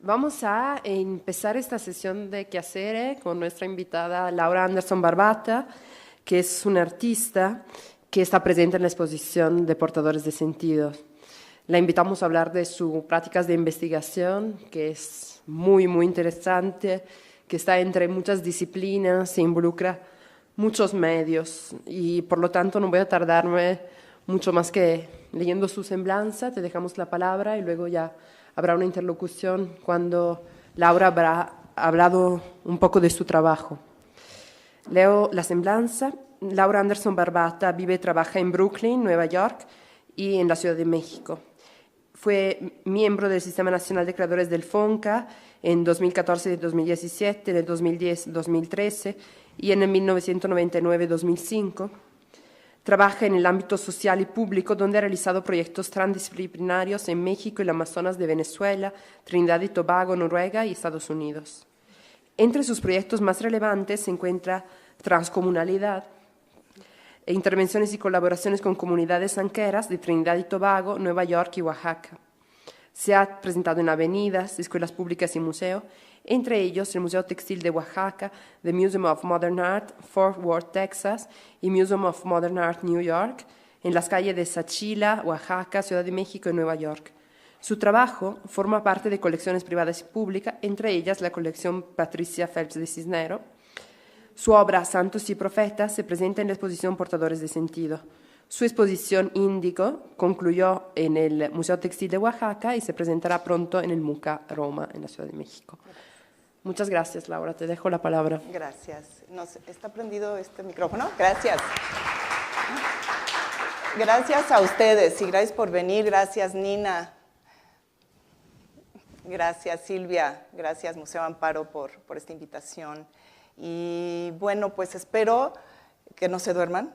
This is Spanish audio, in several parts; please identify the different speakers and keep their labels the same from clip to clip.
Speaker 1: Vamos a empezar esta sesión de Quehaceres con nuestra invitada Laura Anderson Barbata, que es una artista que está presente en la exposición de Portadores de Sentidos. La invitamos a hablar de sus prácticas de investigación, que es muy, muy interesante, que está entre muchas disciplinas, se involucra muchos medios y por lo tanto no voy a tardarme mucho más que leyendo su semblanza. Te dejamos la palabra y luego ya habrá una interlocución cuando Laura habrá hablado un poco de su trabajo. Leo la semblanza. Laura Anderson Barbata vive y trabaja en Brooklyn, Nueva York y en la Ciudad de México. Fue miembro del Sistema Nacional de Creadores del FONCA en 2014 y 2017, en el 2010-2013 y en el 1999-2005. Trabaja en el ámbito social y público, donde ha realizado proyectos transdisciplinarios en México y el Amazonas de Venezuela, Trinidad y Tobago, Noruega y Estados Unidos. Entre sus proyectos más relevantes se encuentra Transcomunalidad, e intervenciones y colaboraciones con comunidades sanqueras de Trinidad y Tobago, Nueva York y Oaxaca. Se ha presentado en avenidas, escuelas públicas y museos, entre ellos el Museo Textil de Oaxaca, The Museum of Modern Art, Fort Worth, Texas, y Museum of Modern Art, New York, en las calles de Sachila, Oaxaca, Ciudad de México y Nueva York. Su trabajo forma parte de colecciones privadas y públicas, entre ellas la colección Patricia Phelps de Cisnero. Su obra Santos y Profetas se presenta en la exposición Portadores de Sentido. Su exposición Índigo concluyó en el Museo Textil de Oaxaca y se presentará pronto en el MUCA Roma, en la Ciudad de México. Muchas gracias, Laura. Te dejo la palabra.
Speaker 2: Gracias. ¿Está prendido este micrófono? Gracias. Gracias a ustedes y gracias por venir. Gracias, Nina. Gracias, Silvia. Gracias, Museo Amparo, por esta invitación. Y bueno, pues espero que no se duerman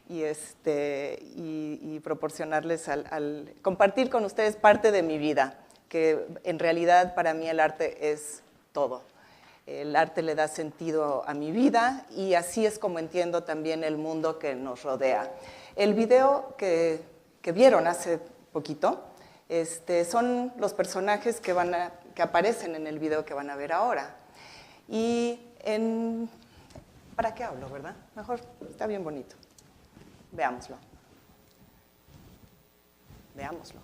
Speaker 2: y proporcionarles compartir con ustedes parte de mi vida, que en realidad para mí el arte es todo. El arte le da sentido a mi vida y así es como entiendo también el mundo que nos rodea. El video que vieron hace poquito son los personajes que aparecen en el video que van a ver ahora. Y ¿para qué hablo, verdad? Mejor, está bien bonito. Veámoslo. Veámoslo.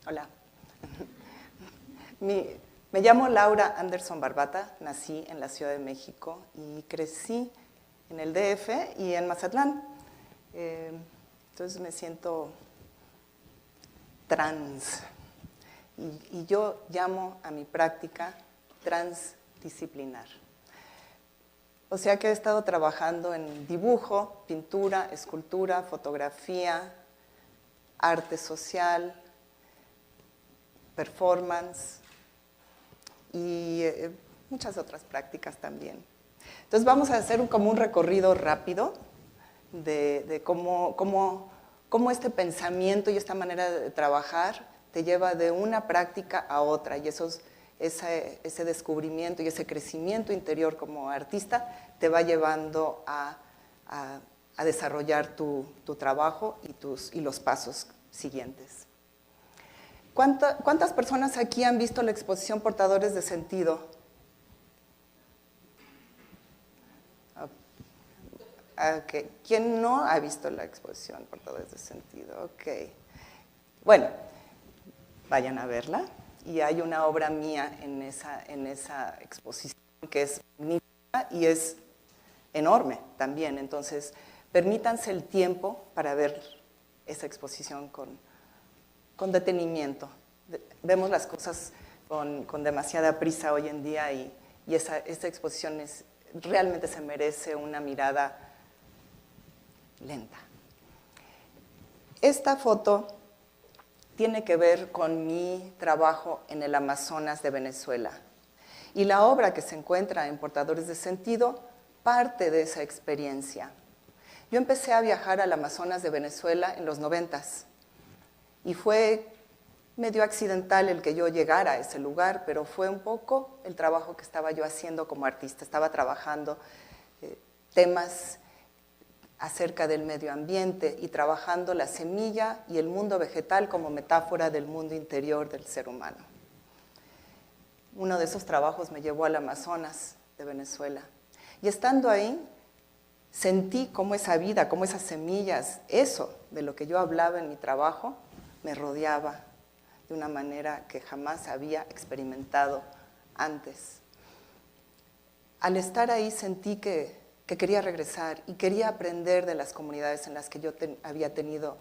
Speaker 2: Hola. Me llamo Laura Anderson Barbata, nací en la Ciudad de México y crecí en el DF y en Mazatlán. Entonces me siento trans y yo llamo a mi práctica transdisciplinar. O sea que he estado trabajando en dibujo, pintura, escultura, fotografía, arte social, performance y muchas otras prácticas también. Entonces vamos a hacer como un recorrido rápido de cómo este pensamiento y esta manera de trabajar te lleva de una práctica a otra y ese descubrimiento y ese crecimiento interior como artista te va llevando a desarrollar tu trabajo y los pasos siguientes. ¿Cuántas personas aquí han visto la exposición Portadores de Sentido? Okay. ¿Quién no ha visto la exposición Portadores de Sentido? Ok. Bueno, vayan a verla. Y hay una obra mía en esa exposición que es magnífica y es enorme también. Entonces, permítanse el tiempo para ver esa exposición con detenimiento. Vemos las cosas con demasiada prisa hoy en día y esta exposición realmente se merece una mirada lenta. Esta foto tiene que ver con mi trabajo en el Amazonas de Venezuela. Y la obra que se encuentra en Portadores de Sentido parte de esa experiencia. Yo empecé a viajar al Amazonas de Venezuela en los 90s. Y fue medio accidental el que yo llegara a ese lugar, pero fue un poco el trabajo que estaba yo haciendo como artista. Estaba trabajando temas acerca del medio ambiente y trabajando la semilla y el mundo vegetal como metáfora del mundo interior del ser humano. Uno de esos trabajos me llevó al Amazonas de Venezuela. Y estando ahí, sentí cómo esa vida, cómo esas semillas, eso de lo que yo hablaba en mi trabajo, me rodeaba de una manera que jamás había experimentado antes. Al estar ahí sentí que quería regresar y quería aprender de las comunidades en las que yo había tenido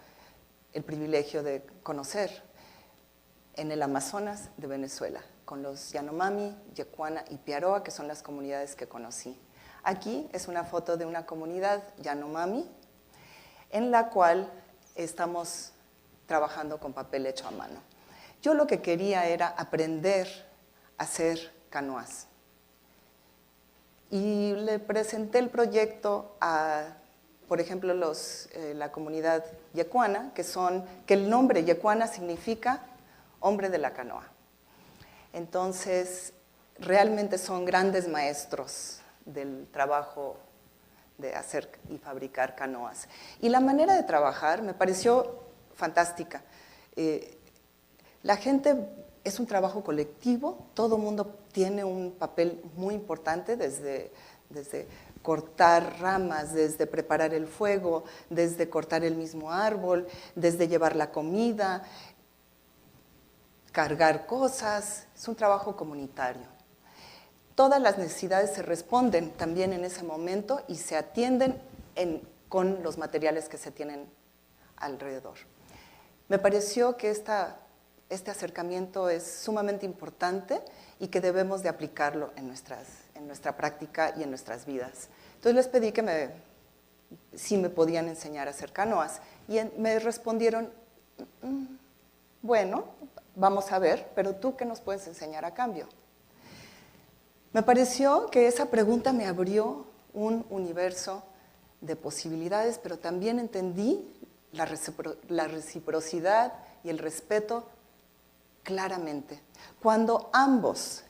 Speaker 2: el privilegio de conocer en el Amazonas de Venezuela, con los Yanomami, Yecuana y Piaroa, que son las comunidades que conocí. Aquí es una foto de una comunidad Yanomami, en la cual estamos trabajando con papel hecho a mano. Yo lo que quería era aprender a hacer canoas. Y le presenté el proyecto a, por ejemplo, la comunidad yecuana, que el nombre yecuana significa hombre de la canoa. Entonces, realmente son grandes maestros del trabajo de hacer y fabricar canoas. Y la manera de trabajar me pareció fantástica. La gente es un trabajo colectivo, todo mundo tiene un papel muy importante, desde cortar ramas, desde preparar el fuego, desde cortar el mismo árbol, desde llevar la comida, cargar cosas, es un trabajo comunitario. Todas las necesidades se responden también en ese momento y se atienden con los materiales que se tienen alrededor. Me pareció que este acercamiento es sumamente importante y que debemos de aplicarlo en nuestra práctica y en nuestras vidas. Entonces les pedí que si me podían enseñar a hacer canoas y me respondieron, bueno, vamos a ver, pero ¿tú qué nos puedes enseñar a cambio? Me pareció que esa pregunta me abrió un universo de posibilidades, pero también entendí la reciprocidad y el respeto claramente. Cuando ambos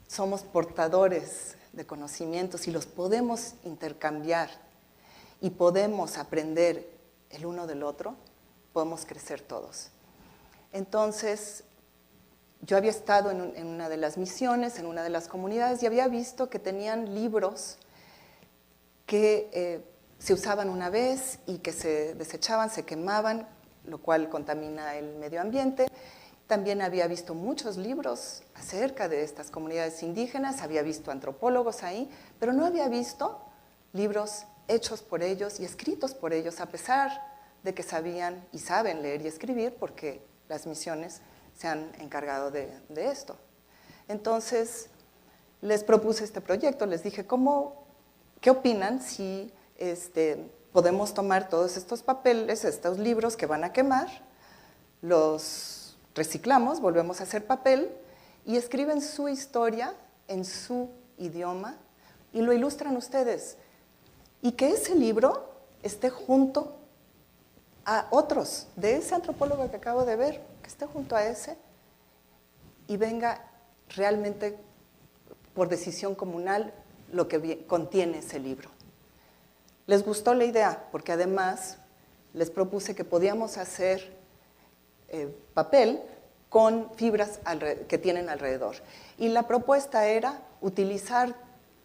Speaker 2: somos portadores de conocimientos y los podemos intercambiar y podemos aprender el uno del otro, podemos crecer todos. Entonces, yo había estado en una de las misiones, en una de las comunidades, y había visto que tenían libros que se usaban una vez y que se desechaban, se quemaban, lo cual contamina el medio ambiente. También había visto muchos libros acerca de estas comunidades indígenas, había visto antropólogos ahí, pero no había visto libros hechos por ellos y escritos por ellos, a pesar de que sabían y saben leer y escribir, porque las misiones se han encargado de esto. Entonces, les propuse este proyecto, les dije, ¿qué opinan si podemos tomar todos estos papeles, estos libros que van a quemar, los reciclamos, volvemos a hacer papel y escriben su historia en su idioma y lo ilustran ustedes? Y que ese libro esté junto a otros, de ese antropólogo que acabo de ver, que esté junto a ese y venga realmente por decisión comunal lo que contiene ese libro. Les gustó la idea, porque además les propuse que podíamos hacer papel con fibras que tienen alrededor. Y la propuesta era utilizar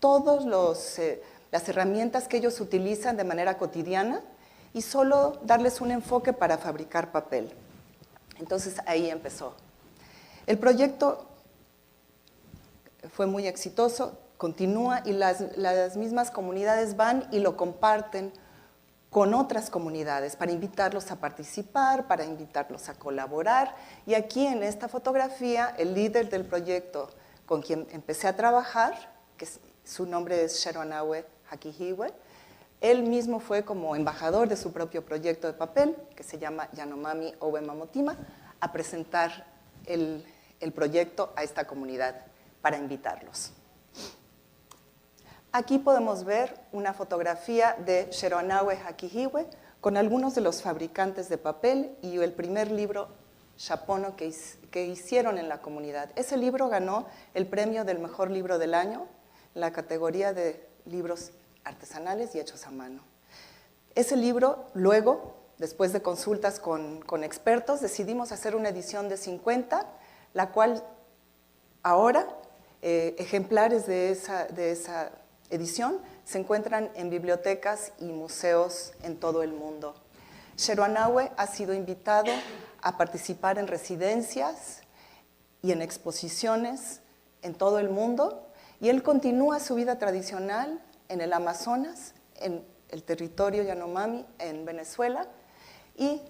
Speaker 2: todas las herramientas que ellos utilizan de manera cotidiana y solo darles un enfoque para fabricar papel. Entonces ahí empezó. El proyecto fue muy exitoso, continúa y las mismas comunidades van y lo comparten con otras comunidades para invitarlos a participar, para invitarlos a colaborar. Y aquí en esta fotografía, el líder del proyecto con quien empecé a trabajar, que su nombre es Sheroanawe Hakihiwe, él mismo fue como embajador de su propio proyecto de papel, que se llama Yanomami Owe Mamotima, a presentar el proyecto a esta comunidad para invitarlos. Aquí podemos ver una fotografía de Sheroanawe Hakihiwe con algunos de los fabricantes de papel y el primer libro Shapono que hicieron en la comunidad. Ese libro ganó el premio del mejor libro del año en la categoría de libros artesanales y hechos a mano. Ese libro, luego, después de consultas con expertos, decidimos hacer una edición de 50, la cual ahora ejemplares de esa edición se encuentran en bibliotecas y museos en todo el mundo. Sheroanawe ha sido invitado a participar en residencias y en exposiciones en todo el mundo, y él continúa su vida tradicional en el Amazonas, en el territorio Yanomami, en Venezuela, y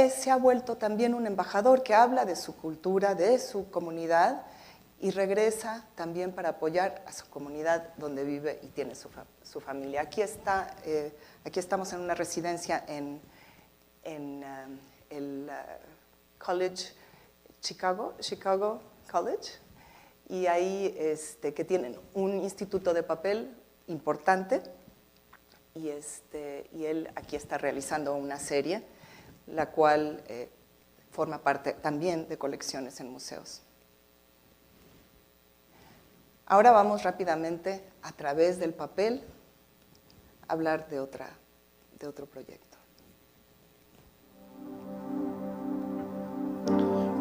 Speaker 2: se ha vuelto también un embajador que habla de su cultura, de su comunidad, y regresa también para apoyar a su comunidad donde vive y tiene su familia. Aquí estamos en una residencia en el College, Chicago College, y ahí que tienen un instituto de papel importante, y él aquí está realizando una serie, la cual forma parte también de colecciones en museos. Ahora vamos rápidamente, a través del papel, a hablar de otro proyecto.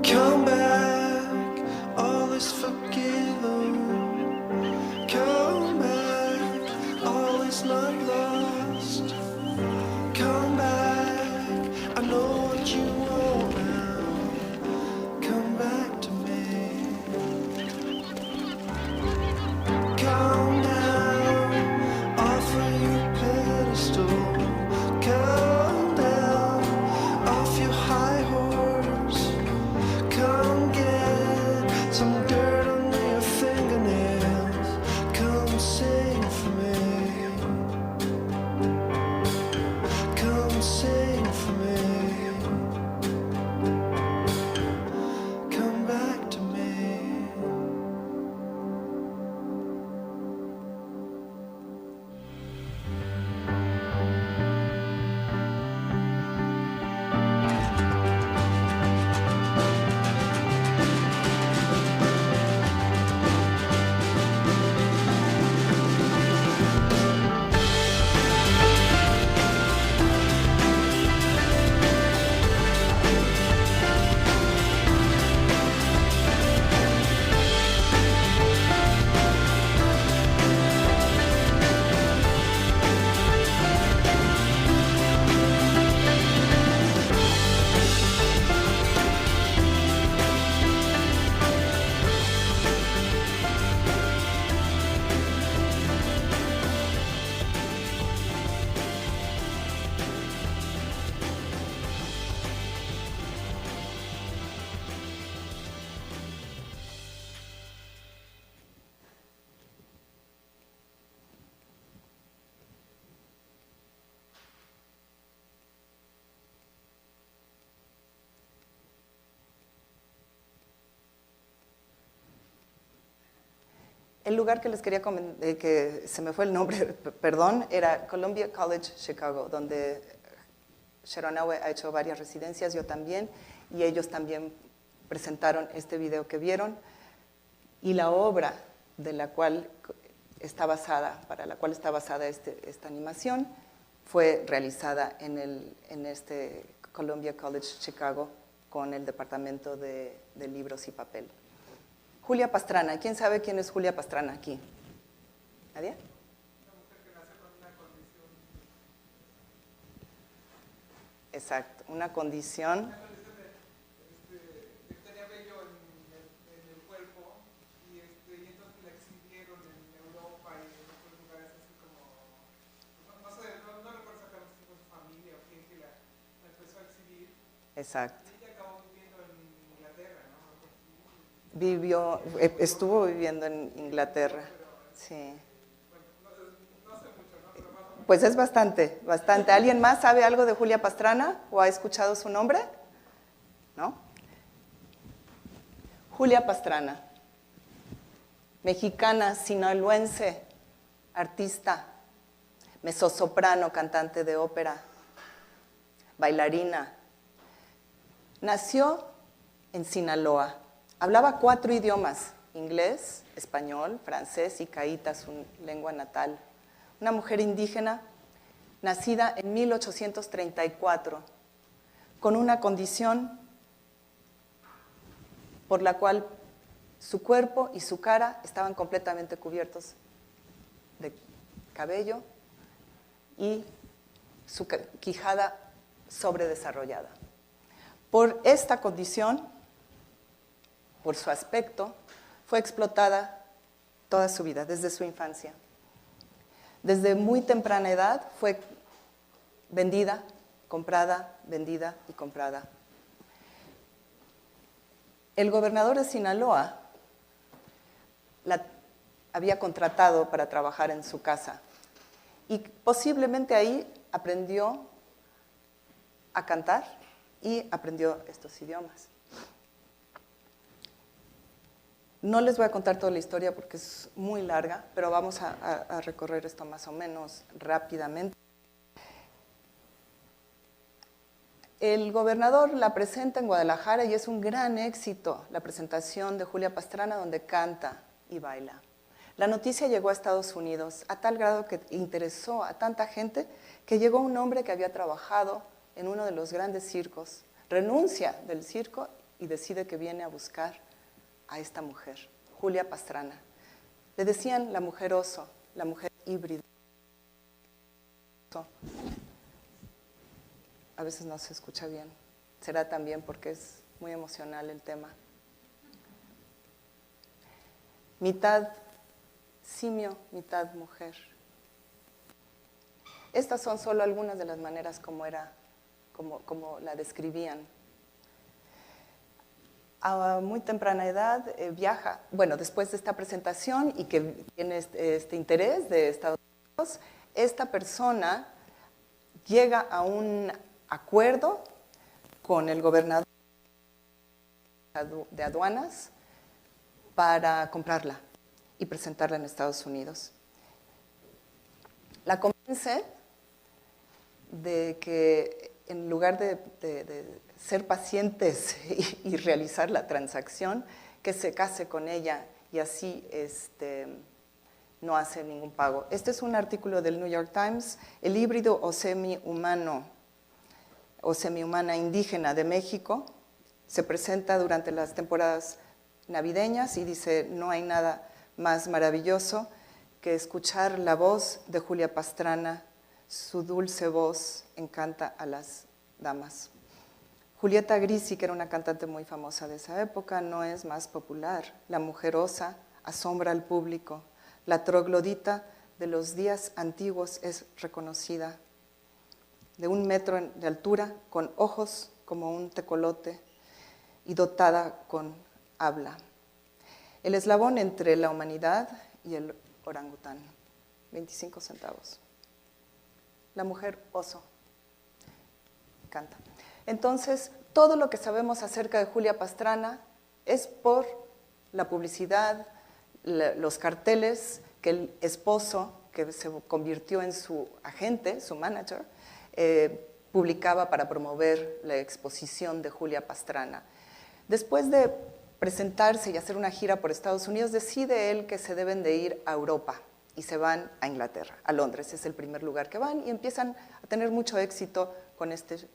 Speaker 3: Come back, all is forgiven. Come back, all is not lost. Come back, I know what you want now. Come back to me. Come down, offer your pedestal. Come
Speaker 2: El lugar que les quería comentar, que se me fue el nombre, perdón, era Columbia College Chicago, donde Sharon Awe ha hecho varias residencias, yo también, y ellos también presentaron este video que vieron, y la obra de la cual está basada, para la cual está basada esta animación, fue realizada en este Columbia College Chicago con el Departamento de Libros y Papel. Julia Pastrana, ¿quién sabe quién es Julia Pastrana aquí? ¿Nadie?
Speaker 4: Una mujer que nace con una condición.
Speaker 2: Exacto, una condición.
Speaker 4: Una condición de tenía vello en el cuerpo y entonces la exhibieron en Europa y en otros lugares así como, no sé, no recuerdo exactamente si fue su familia o quién que la empezó a exhibir.
Speaker 2: Exacto.
Speaker 4: Y ella acabó viviendo en Inglaterra, ¿no?
Speaker 2: Estuvo viviendo en Inglaterra, sí. Pues es bastante, bastante. ¿Alguien más sabe algo de Julia Pastrana o ha escuchado su nombre? ¿No? Julia Pastrana, mexicana, sinaloense, artista, mezzosoprano, cantante de ópera, bailarina. Nació en Sinaloa. Hablaba 4 idiomas, inglés, español, francés y caíta, su lengua natal. Una mujer indígena, nacida en 1834, con una condición por la cual su cuerpo y su cara estaban completamente cubiertos de cabello y su quijada sobredesarrollada. Por esta condición, por su aspecto, fue explotada toda su vida, desde su infancia. Desde muy temprana edad fue vendida, comprada, vendida y comprada. El gobernador de Sinaloa la había contratado para trabajar en su casa y posiblemente ahí aprendió a cantar y aprendió estos idiomas. No les voy a contar toda la historia porque es muy larga, pero vamos a recorrer esto más o menos rápidamente. El gobernador la presenta en Guadalajara y es un gran éxito la presentación de Julia Pastrana, donde canta y baila. La noticia llegó a Estados Unidos a tal grado que interesó a tanta gente que llegó un hombre que había trabajado en uno de los grandes circos, renuncia del circo y decide que viene a buscar a esta mujer, Julia Pastrana. Le decían la mujer oso, la mujer híbrida. A veces no se escucha bien. Será también porque es muy emocional el tema. Mitad simio, mitad mujer. Estas son solo algunas de las maneras como la describían. A muy temprana edad viaja, bueno, después de esta presentación y que tiene este interés de Estados Unidos, esta persona llega a un acuerdo con el gobernador de aduanas para comprarla y presentarla en Estados Unidos. La convence de que en lugar de ser pacientes y realizar la transacción, que se case con ella y así no hace ningún pago. Este es un artículo del New York Times, el híbrido o semi-humano o semi-humana indígena de México se presenta durante las temporadas navideñas y dice, no hay nada más maravilloso que escuchar la voz de Julia Pastrana, su dulce voz encanta a las damas. Julieta Grisi, que era una cantante muy famosa de esa época, no es más popular. La mujer osa asombra al público. La troglodita de los días antiguos es reconocida. De 1 metro de altura, con ojos como un tecolote y dotada con habla. El eslabón entre la humanidad y el orangután. 25 centavos. La mujer oso canta. Entonces, todo lo que sabemos acerca de Julia Pastrana es por la publicidad, los carteles que el esposo, que se convirtió en su agente, su manager, publicaba para promover la exposición de Julia Pastrana. Después de presentarse y hacer una gira por Estados Unidos, decide él que se deben de ir a Europa y se van a Inglaterra, a Londres, es el primer lugar que van y empiezan a tener mucho éxito con este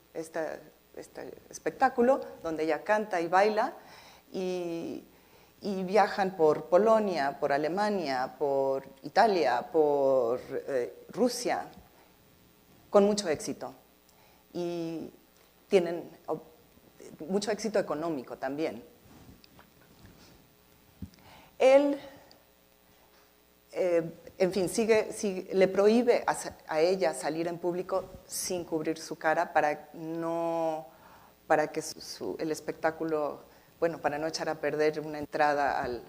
Speaker 2: espectáculo donde ella canta y baila y viajan por Polonia, por Alemania, por Italia, por Rusia, con mucho éxito. Y tienen mucho éxito económico también. Él, en fin, le prohíbe a ella salir en público sin cubrir su cara para que el espectáculo, bueno, para no echar a perder una entrada al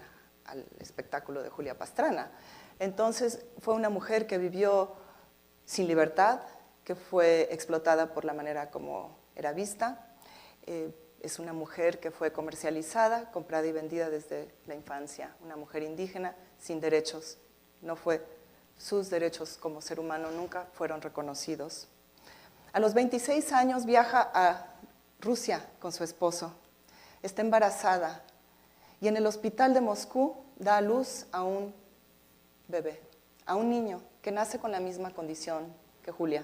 Speaker 2: espectáculo de Julia Pastrana. Entonces, fue una mujer que vivió sin libertad, que fue explotada por la manera como era vista. Es una mujer que fue comercializada, comprada y vendida desde la infancia, una mujer indígena sin derechos. Sus derechos como ser humano nunca fueron reconocidos. A los 26 años viaja a Rusia con su esposo. Está embarazada y en el hospital de Moscú da a luz a un bebé, a un niño que nace con la misma condición que Julia.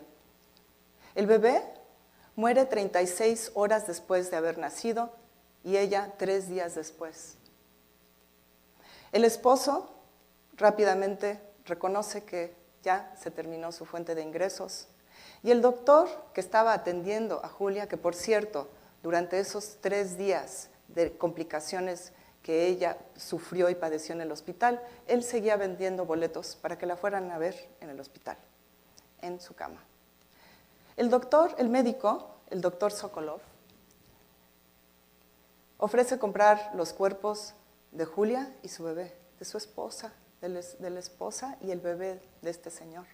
Speaker 2: El bebé muere 36 horas después de haber nacido y ella 3 días después. El esposo rápidamente reconoce que ya se terminó su fuente de ingresos y el doctor que estaba atendiendo a Julia, que por cierto, durante esos 3 días de complicaciones que ella sufrió y padeció en el hospital, él seguía vendiendo boletos para que la fueran a ver en el hospital, en su cama. El médico, el doctor Sokolov, ofrece comprar los cuerpos de Julia y su bebé, de su esposa, de la esposa y el bebé de este señor.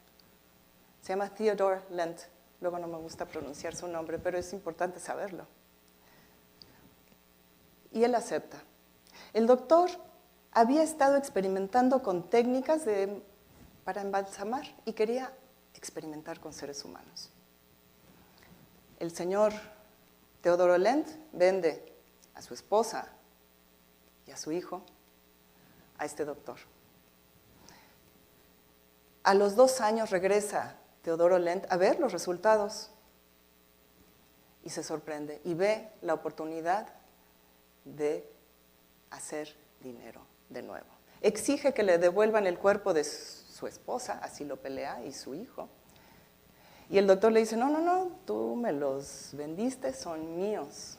Speaker 2: Se llama Theodore Lent. Luego no me gusta pronunciar su nombre, pero es importante saberlo. Y él acepta. El doctor había estado experimentando con técnicas para embalsamar y quería experimentar con seres humanos. El señor Teodoro Lent vende a su esposa y a su hijo a este doctor. A los 2 años regresa Teodoro Lent a ver los resultados y se sorprende y ve la oportunidad de hacer dinero de nuevo. Exige que le devuelvan el cuerpo de su esposa, así lo pelea, y su hijo. Y el doctor le dice, no, tú me los vendiste, son míos.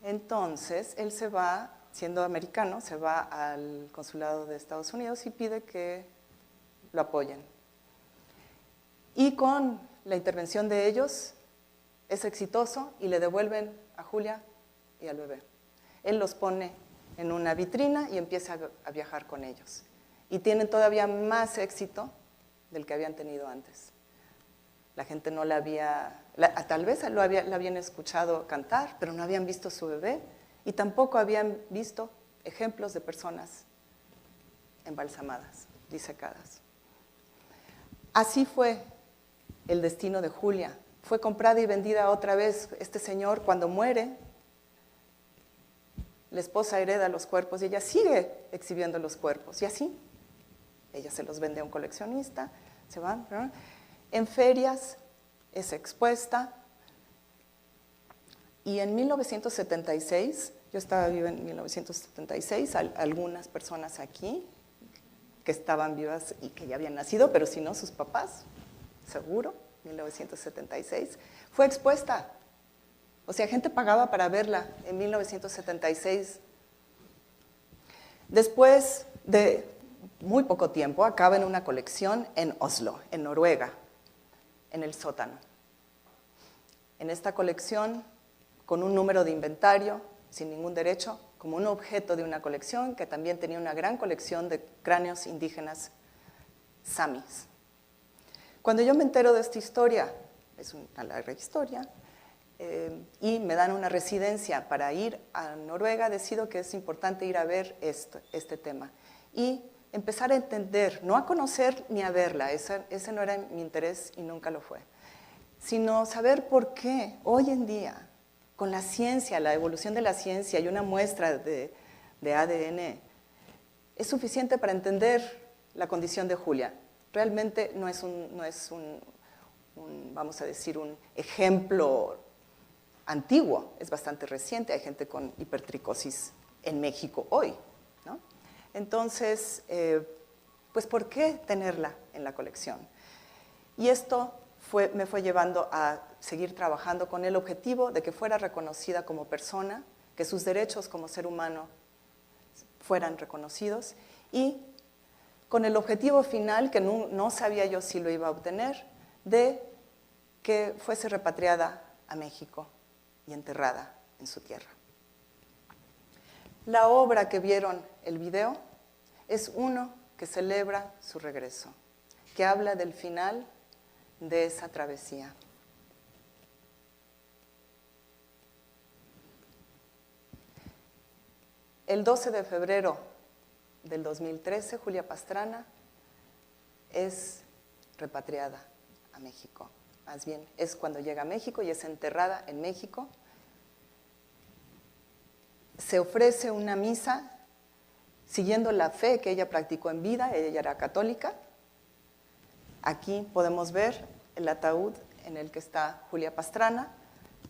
Speaker 2: Entonces, él se va, siendo americano, se va al consulado de Estados Unidos y pide que lo apoyen. Y con la intervención de ellos, es exitoso y le devuelven a Julia y al bebé. Él los pone en una vitrina y empieza a viajar con ellos. Y tienen todavía más éxito del que habían tenido antes. La gente no la había, tal vez la habían escuchado cantar, pero no habían visto su bebé y tampoco habían visto ejemplos de personas embalsamadas, disecadas. Así fue el destino de Julia. Fue comprada y vendida otra vez. Este señor, cuando muere, la esposa hereda los cuerpos y ella sigue exhibiendo los cuerpos. Y así, ella se los vende a un coleccionista, se van, ¿no? En ferias es expuesta. Y en 1976, yo estaba viva en 1976, algunas personas aquí que estaban vivas y que ya habían nacido, pero si no, sus papás, seguro, 1976, fue expuesta. O sea, gente pagaba para verla en 1976. Después de muy poco tiempo, acaba en una colección en Oslo, en Noruega, en el sótano. En esta colección, con un número de inventario, sin ningún derecho, como un objeto de una colección que también tenía una gran colección de cráneos indígenas samis. Cuando yo me entero de esta historia, es una larga historia, y me dan una residencia para ir a Noruega, decido que es importante ir a ver este tema y empezar a entender, no a conocer ni a verla, ese no era mi interés y nunca lo fue, sino saber por qué hoy en día, con la ciencia, la evolución de la ciencia y una muestra de ADN, es suficiente para entender la condición de Julia. Realmente no es un, vamos a decir, un ejemplo antiguo, es bastante reciente, hay gente con hipertricosis en México hoy, ¿no? Entonces, pues ¿por qué tenerla en la colección? Y esto me fue llevando a seguir trabajando con el objetivo de que fuera reconocida como persona, que sus derechos como ser humano fueran reconocidos y con el objetivo final, que no sabía yo si lo iba a obtener, de que fuese repatriada a México y enterrada en su tierra. La obra que vieron el video es uno que celebra su regreso, que habla del final de esa travesía. El 12 de febrero del 2013, Julia Pastrana es repatriada a México. Más bien, es cuando llega a México y es enterrada en México. Se ofrece una misa siguiendo la fe que ella practicó en vida, ella era católica. Aquí podemos ver el ataúd en el que está Julia Pastrana.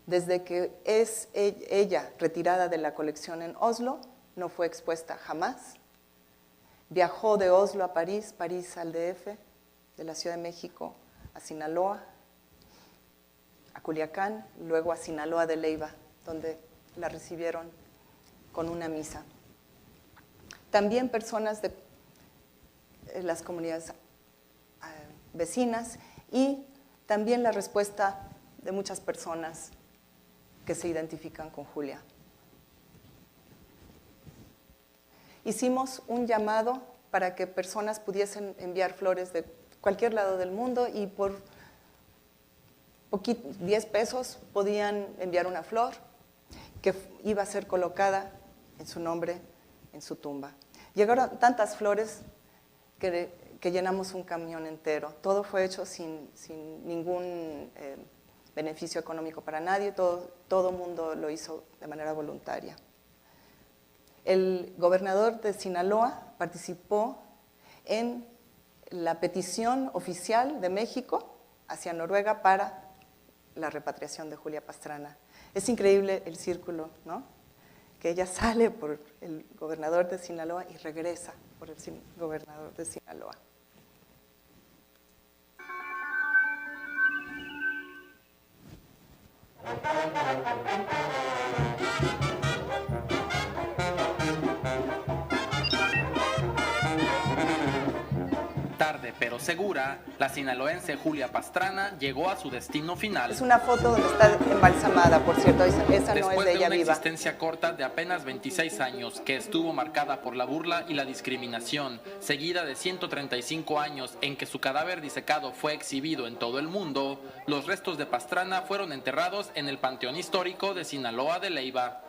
Speaker 2: Desde que es ella retirada de la colección en Oslo, no fue expuesta jamás. Viajó de Oslo a París, París al DF, de la Ciudad de México a Sinaloa, a Culiacán, luego a Sinaloa de Leyva, donde la recibieron con una misa. También personas de las comunidades vecinas y también la respuesta de muchas personas que se identifican con Julia. Hicimos un llamado para que personas pudiesen enviar flores de cualquier lado del mundo y por 10 pesos podían enviar una flor que iba a ser colocada en su nombre en su tumba. Llegaron tantas flores que llenamos un camión entero. Todo fue hecho sin ningún beneficio económico para nadie, todo mundo lo hizo de manera voluntaria. El gobernador de Sinaloa participó en la petición oficial de México hacia Noruega para la repatriación de Julia Pastrana. Es increíble el círculo, ¿no? Que ella sale por el gobernador de Sinaloa y regresa por el gobernador de Sinaloa.
Speaker 5: Tarde pero segura, la sinaloense Julia Pastrana llegó a su destino final.
Speaker 2: Es una foto donde está embalsamada, por cierto, esa no es de ella viva.
Speaker 5: Después de una existencia corta de apenas 26 años, que estuvo marcada por la burla y la discriminación, seguida de 135 años en que su cadáver disecado fue exhibido en todo el mundo, los restos de Pastrana fueron enterrados en el Panteón Histórico de Sinaloa de Leyva.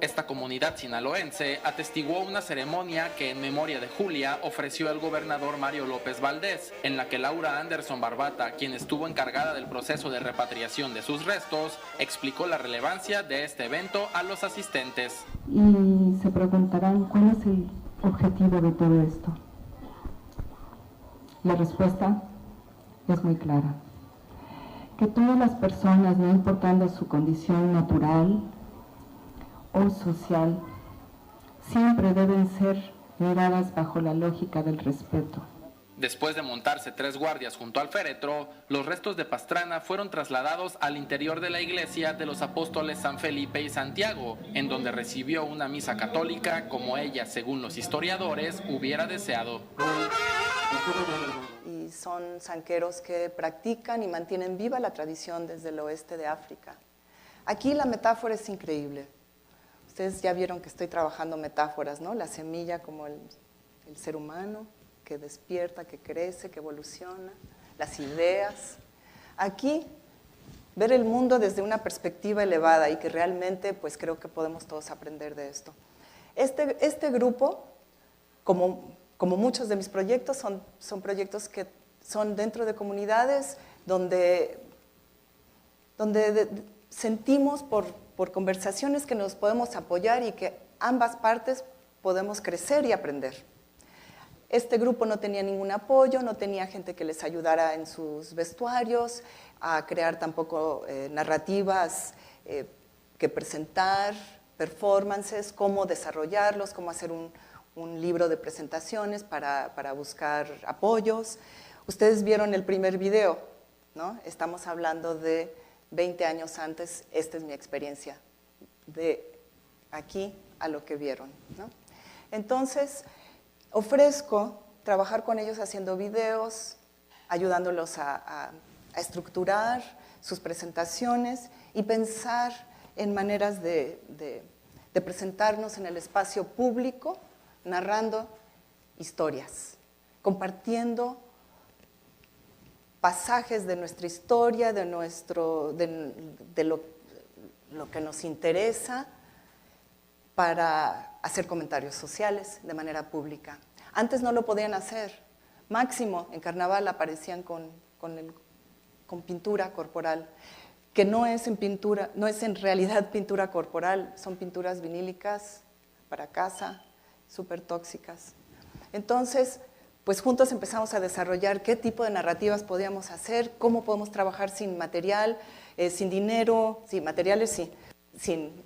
Speaker 5: Esta comunidad sinaloense atestiguó una ceremonia que en memoria de Julia ofreció el gobernador Mario López Valdés, en la que Laura Anderson Barbata, quien estuvo encargada del proceso de repatriación de sus restos, explicó la relevancia de este evento a los asistentes.
Speaker 6: Y se preguntarán, ¿cuál es el objetivo de todo esto? La respuesta es muy clara. Que todas las personas, no importando su condición natural o social, siempre deben ser miradas bajo la lógica del respeto.
Speaker 5: Después de montarse 3 guardias junto al féretro, los restos de Pastrana fueron trasladados al interior de la iglesia de los apóstoles San Felipe y Santiago, en donde recibió una misa católica como ella, según los historiadores, hubiera deseado.
Speaker 2: Y son sanqueros que practican y mantienen viva la tradición desde el oeste de África. Aquí la metáfora es increíble. Ustedes ya vieron que estoy trabajando metáforas, ¿no? La semilla como el ser humano que despierta, que crece, que evoluciona, las ideas. aquí ver el mundo desde una perspectiva elevada y que realmente pues creo que podemos todos aprender de esto. Este grupo, como muchos de mis proyectos, son proyectos que son dentro de comunidades donde sentimos por conversaciones que nos podemos apoyar y que ambas partes podemos crecer y aprender. Este grupo no tenía ningún apoyo, no tenía gente que les ayudara en sus vestuarios, a crear tampoco narrativas que presentar, performances, cómo desarrollarlos, cómo hacer un libro de presentaciones para buscar apoyos. Ustedes vieron el primer video, ¿no? Estamos hablando de 20 años antes, esta es mi experiencia, de aquí a lo que vieron, ¿no? Entonces, ofrezco trabajar con ellos haciendo videos, ayudándolos a estructurar sus presentaciones y pensar en maneras de presentarnos en el espacio público, narrando historias, compartiendo pasajes de nuestra historia, de lo que nos interesa, para hacer comentarios sociales de manera pública. Antes no lo podían hacer. Máximo, en carnaval aparecían con pintura corporal, que no es en realidad pintura corporal, son pinturas vinílicas para casa, súper tóxicas. Entonces, pues juntos empezamos a desarrollar qué tipo de narrativas podíamos hacer, cómo podemos trabajar sin material, sin dinero, sí, materiales sí, sin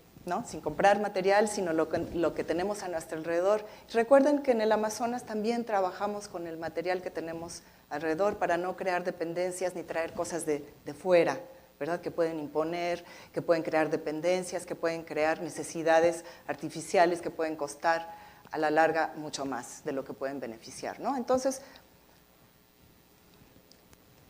Speaker 2: comprar material, sino lo que tenemos a nuestro alrededor. Recuerden que en el Amazonas también trabajamos con el material que tenemos alrededor para no crear dependencias ni traer cosas de fuera, ¿verdad? Que pueden imponer, que pueden crear dependencias, que pueden crear necesidades artificiales que pueden costar a la larga mucho más de lo que pueden beneficiar, ¿no? Entonces,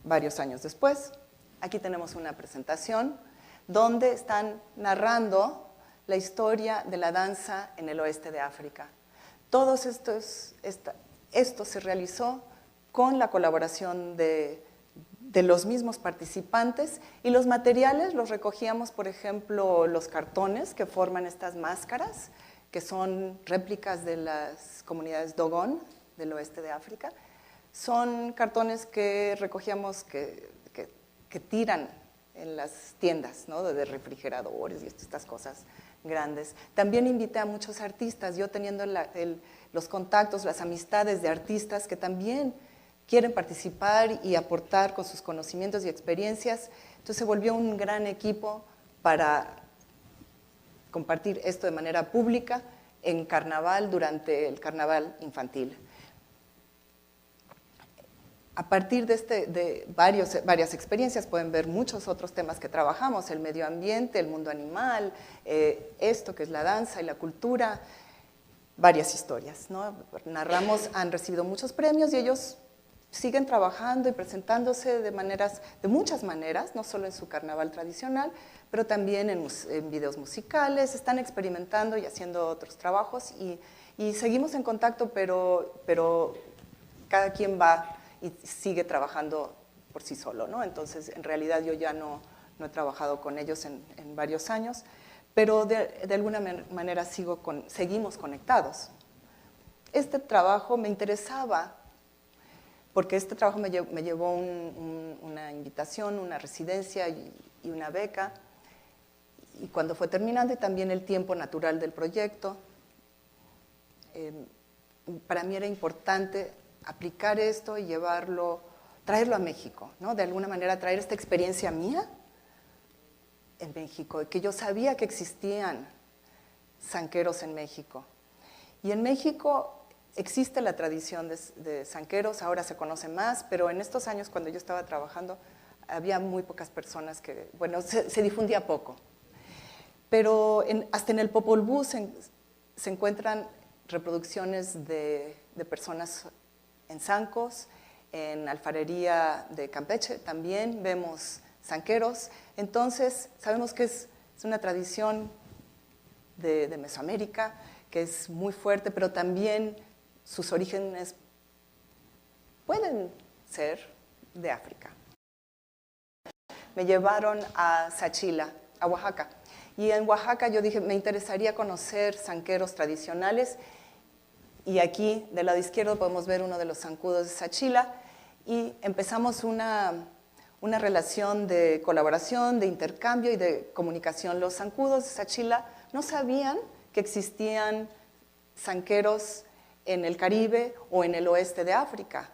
Speaker 2: varios años después, aquí tenemos una presentación donde están narrando la historia de la danza en el oeste de África. Todo esto se realizó con la colaboración de los mismos participantes y los materiales los recogíamos, por ejemplo, los cartones que forman estas máscaras, que son réplicas de las comunidades Dogon del oeste de África. Son cartones que recogíamos que tiran en las tiendas, ¿no? De refrigeradores y estas cosas grandes. También invité a muchos artistas, yo teniendo los contactos, las amistades de artistas que también quieren participar y aportar con sus conocimientos y experiencias. Entonces se volvió un gran equipo para compartir esto de manera pública en carnaval, durante el carnaval infantil. A partir de varias experiencias pueden ver muchos otros temas que trabajamos, el medio ambiente, el mundo animal, esto que es la danza y la cultura, varias historias, ¿no? Narramos, han recibido muchos premios y ellos siguen trabajando y presentándose de muchas maneras, no solo en su carnaval tradicional, pero también en videos musicales, están experimentando y haciendo otros trabajos y seguimos en contacto, pero cada quien va y sigue trabajando por sí solo, ¿no? Entonces, en realidad yo ya no he trabajado con ellos en varios años, pero de alguna manera seguimos conectados. Este trabajo me interesaba, porque este trabajo me llevó una invitación, una residencia y una beca, y cuando fue terminando, y también el tiempo natural del proyecto, para mí era importante aplicar esto y traerlo a México, ¿no? De alguna manera traer esta experiencia mía en México, que yo sabía que existían zanqueros en México. Y en México existe la tradición de zanqueros, ahora se conoce más, pero en estos años cuando yo estaba trabajando había muy pocas personas se difundía poco. Pero hasta en el Popol Vuh se encuentran reproducciones de personas en zancos, en alfarería de Campeche también vemos zanqueros. Entonces sabemos que es una tradición de Mesoamérica, que es muy fuerte, pero también sus orígenes pueden ser de África. me llevaron a Sachila, a Oaxaca. Y en Oaxaca yo dije, me interesaría conocer zanqueros tradicionales. Y aquí, del lado izquierdo, podemos ver uno de los zancudos de Sachila. Y empezamos una relación de colaboración, de intercambio y de comunicación. Los zancudos de Sachila no sabían que existían zanqueros en el Caribe o en el oeste de África.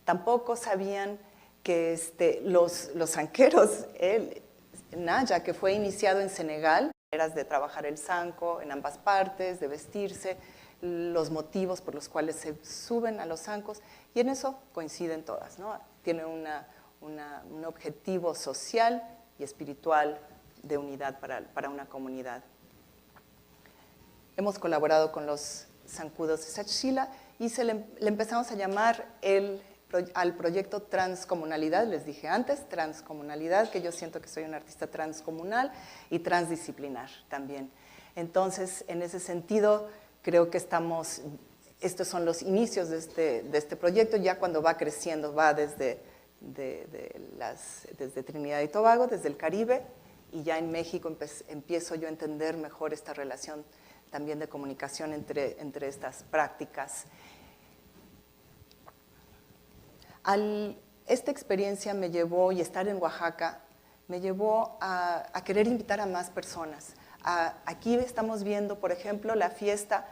Speaker 2: Tampoco sabían que los zanqueros, el Naya, que fue iniciado en Senegal, maneras de trabajar el zanco en ambas partes, de vestirse, los motivos por los cuales se suben a los zancos, y en eso coinciden todas, ¿no? Tiene un objetivo social y espiritual de unidad para una comunidad. Hemos colaborado con los zancudos de Sachila y le empezamos a llamar al proyecto Transcomunalidad, les dije antes, Transcomunalidad, que yo siento que soy un artista transcomunal y transdisciplinar también. Entonces, en ese sentido, creo que estos son los inicios de este proyecto, ya cuando va creciendo, va desde Trinidad y Tobago, desde el Caribe, y ya en México empiezo yo a entender mejor esta relación también de comunicación entre estas prácticas. Esta experiencia me llevó, y estar en Oaxaca, me llevó a querer invitar a más personas. Aquí estamos viendo, por ejemplo, la fiesta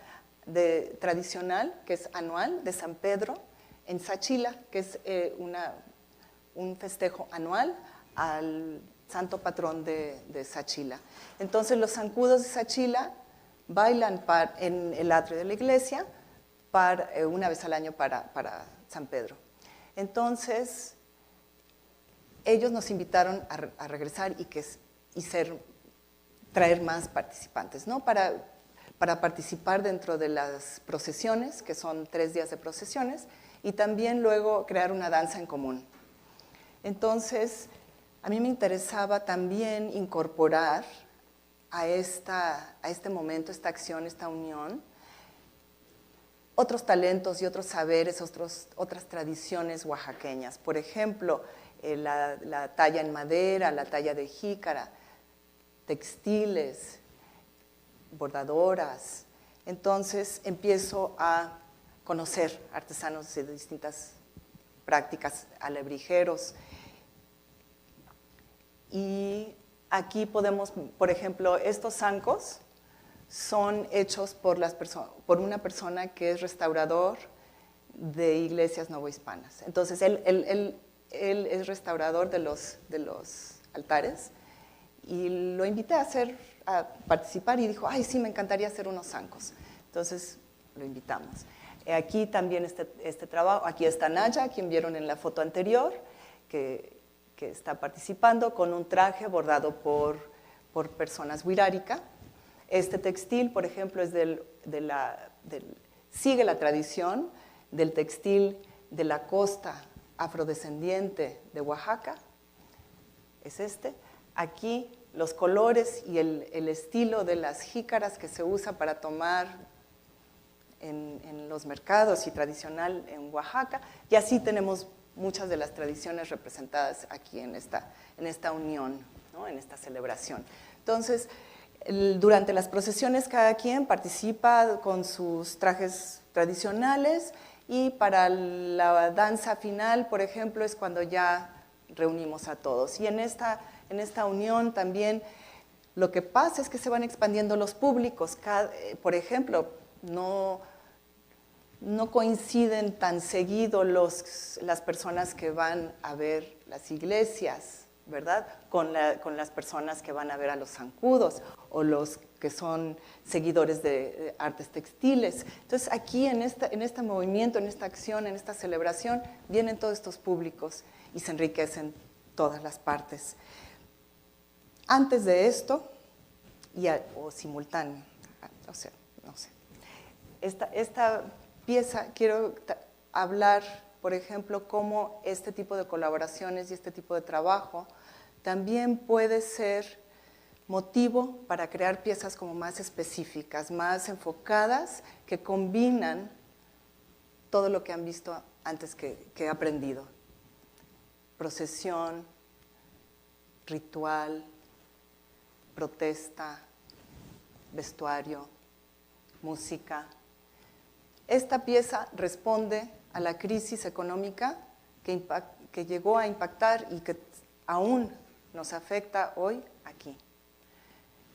Speaker 2: tradicional, que es anual, de San Pedro, en Sachila, que es un festejo anual al santo patrón de Sachila. Entonces, los zancudos de Sachila bailan en el atrio de la iglesia una vez al año para San Pedro. Entonces, ellos nos invitaron a regresar y traer más participantes, ¿no? Para participar dentro de las procesiones, que son 3 días de procesiones, y también luego crear una danza en común. Entonces, a mí me interesaba también incorporar a este momento, esta acción, esta unión, otros talentos y otros saberes, otras tradiciones oaxaqueñas. Por ejemplo, la talla en madera, la talla de jícara, textiles, bordadoras. Entonces empiezo a conocer artesanos de distintas prácticas, alebrijeros. Y aquí podemos, por ejemplo, estos zancos son hechos por una persona que es restaurador de iglesias novohispanas. Entonces, él es restaurador de los altares, y lo invité a participar y dijo, ay, sí, me encantaría hacer unos zancos. Entonces, lo invitamos. Aquí también este trabajo, aquí está Naya, quien vieron en la foto anterior, que está participando con un traje bordado por personas wixárika. Este textil, por ejemplo, es sigue la tradición del textil de la costa afrodescendiente de Oaxaca. Es este. Aquí los colores y el estilo de las jícaras que se usa para tomar en los mercados y tradicional en Oaxaca. Y así tenemos muchas de las tradiciones representadas aquí en esta unión, ¿no? En esta celebración. Entonces, durante las procesiones cada quien participa con sus trajes tradicionales, y para la danza final, por ejemplo, es cuando ya reunimos a todos. Y en esta unión también lo que pasa es que se van expandiendo los públicos. Por ejemplo, no coinciden tan seguido las personas que van a ver las iglesias, ¿verdad? Con las personas que van a ver a los zancudos, o los que son seguidores de artes textiles. Entonces, aquí en este movimiento, en esta acción, en esta celebración, vienen todos estos públicos y se enriquecen todas las partes. Antes de esto, o simultáneo, o sea, no sé. Esta pieza, quiero hablar, por ejemplo, cómo este tipo de colaboraciones y este tipo de trabajo también puede ser motivo para crear piezas como más específicas, más enfocadas, que combinan todo lo que han visto antes que he aprendido. procesión, ritual, protesta, vestuario, música. Esta pieza responde a la crisis económica que llegó a impactar y que aún nos afecta hoy aquí.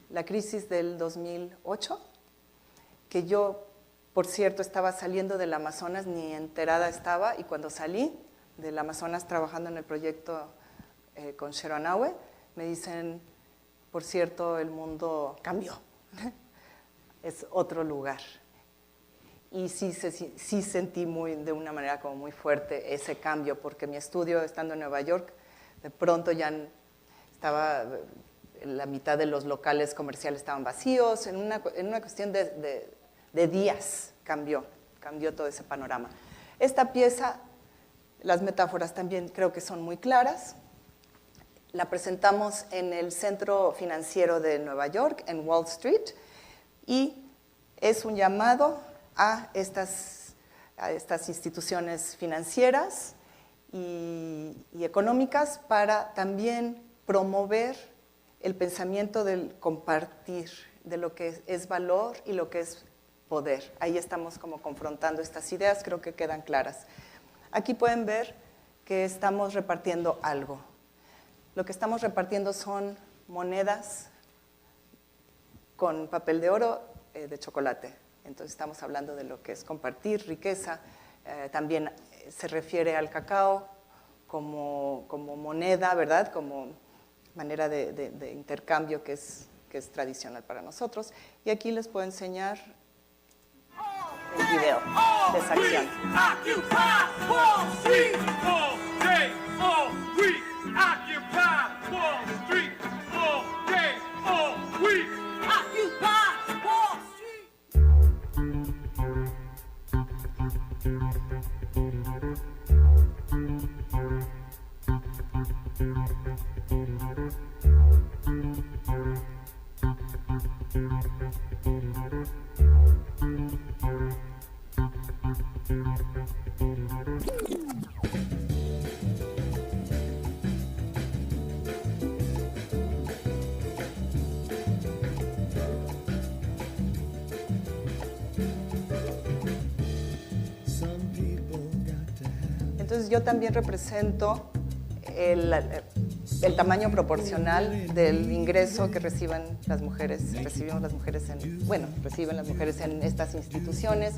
Speaker 2: La crisis del 2008, que yo, por cierto, estaba saliendo del Amazonas, ni enterada estaba, y cuando salí del Amazonas trabajando en el proyecto con Sheronahue, me dicen, por cierto, el mundo cambió, es otro lugar. Y sí sentí de una manera como muy fuerte ese cambio, porque mi estudio, estando en Nueva York, de pronto ya estaba, la mitad de los locales comerciales estaban vacíos, en una cuestión de días cambió todo ese panorama. Esta pieza, las metáforas también creo que son muy claras. La presentamos en el Centro Financiero de Nueva York, en Wall Street, y es un llamado a estas instituciones financieras y económicas para también promover el pensamiento del compartir, de lo que es valor y lo que es poder. Ahí estamos como confrontando estas ideas, creo que quedan claras. Aquí pueden ver que estamos repartiendo algo. Lo que estamos repartiendo son monedas con papel de oro de chocolate. Entonces estamos hablando de lo que es compartir riqueza. También se refiere al cacao como moneda, ¿verdad? Como manera de intercambio que es tradicional para nosotros. Y aquí les puedo enseñar el video de esa acción.
Speaker 7: Occupy Wall Street all day, all week. Occupy Wall Street all day, all week. Occupy Wall Street.
Speaker 2: Entonces yo también represento el tamaño proporcional del ingreso que reciben las mujeres, reciben las mujeres en estas instituciones,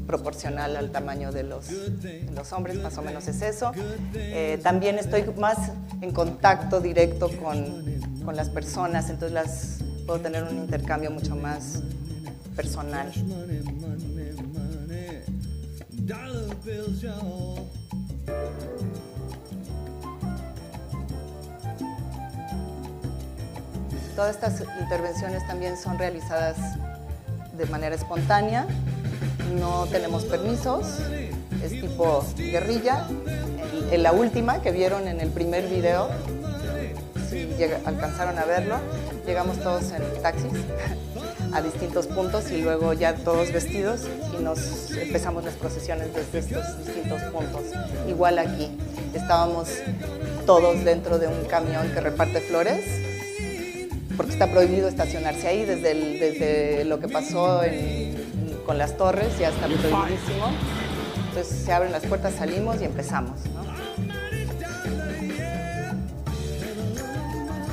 Speaker 2: proporcional al tamaño de los hombres, más o menos es eso. También estoy más en contacto directo con las personas, entonces puedo tener un intercambio mucho más personal. Todas estas intervenciones también son realizadas de manera espontánea, no tenemos permisos, es tipo guerrilla. En la última que vieron en el primer video, si alcanzaron a verlo, llegamos todos en taxis a distintos puntos y luego ya todos vestidos y nos empezamos las procesiones desde estos distintos puntos. Igual aquí, estábamos todos dentro de un camión que reparte flores, porque está prohibido estacionarse ahí desde lo que pasó con las torres, ya está prohibidísimo. Entonces se abren las puertas, salimos y empezamos, ¿no?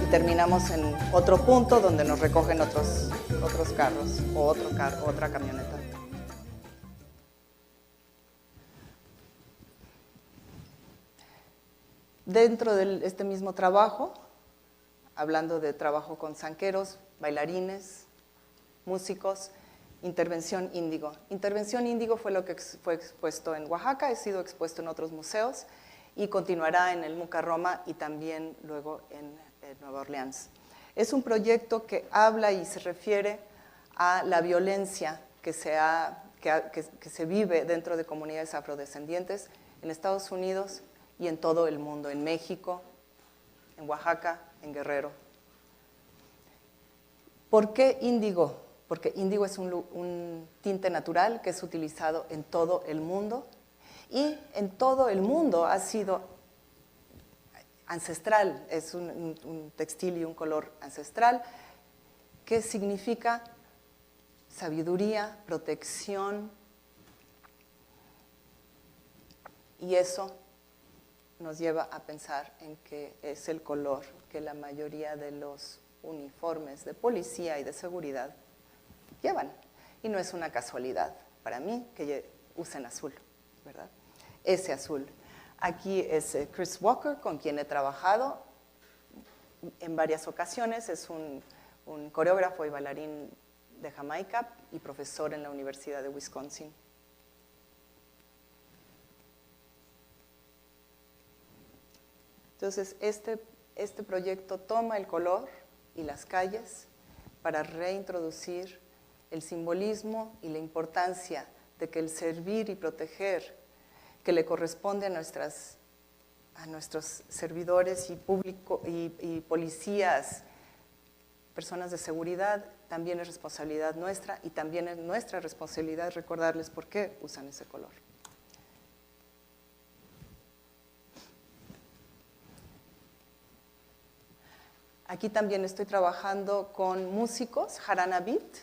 Speaker 2: Y terminamos en otro punto donde nos recogen otros carros o otra camioneta. Dentro de este mismo trabajo, hablando de trabajo con zanqueros, bailarines, músicos, Intervención Índigo. Intervención Índigo fue lo que fue expuesto en Oaxaca, ha sido expuesto en otros museos y continuará en el MUCA Roma y también luego en Nueva Orleans. Es un proyecto que habla y se refiere a la violencia que se vive dentro de comunidades afrodescendientes en Estados Unidos y en todo el mundo, en México, en Oaxaca, en Guerrero. ¿Por qué índigo? Porque índigo es un tinte natural que es utilizado en todo el mundo y en todo el mundo ha sido ancestral, es un textil y un color ancestral, que significa sabiduría, protección, y eso nos lleva a pensar en que es el color que la mayoría de los uniformes de policía y de seguridad llevan. Y no es una casualidad para mí que usen azul, ¿verdad? Ese azul. Aquí es Chris Walker, con quien he trabajado en varias ocasiones. Es un coreógrafo y bailarín de Jamaica y profesor en la Universidad de Wisconsin. Entonces, este proyecto toma el color y las calles para reintroducir el simbolismo y la importancia de que el servir y proteger que le corresponde a nuestros servidores y público y policías, personas de seguridad, también es responsabilidad nuestra, y también es nuestra responsabilidad recordarles por qué usan ese color. Aquí también estoy trabajando con músicos, Jarana Beat,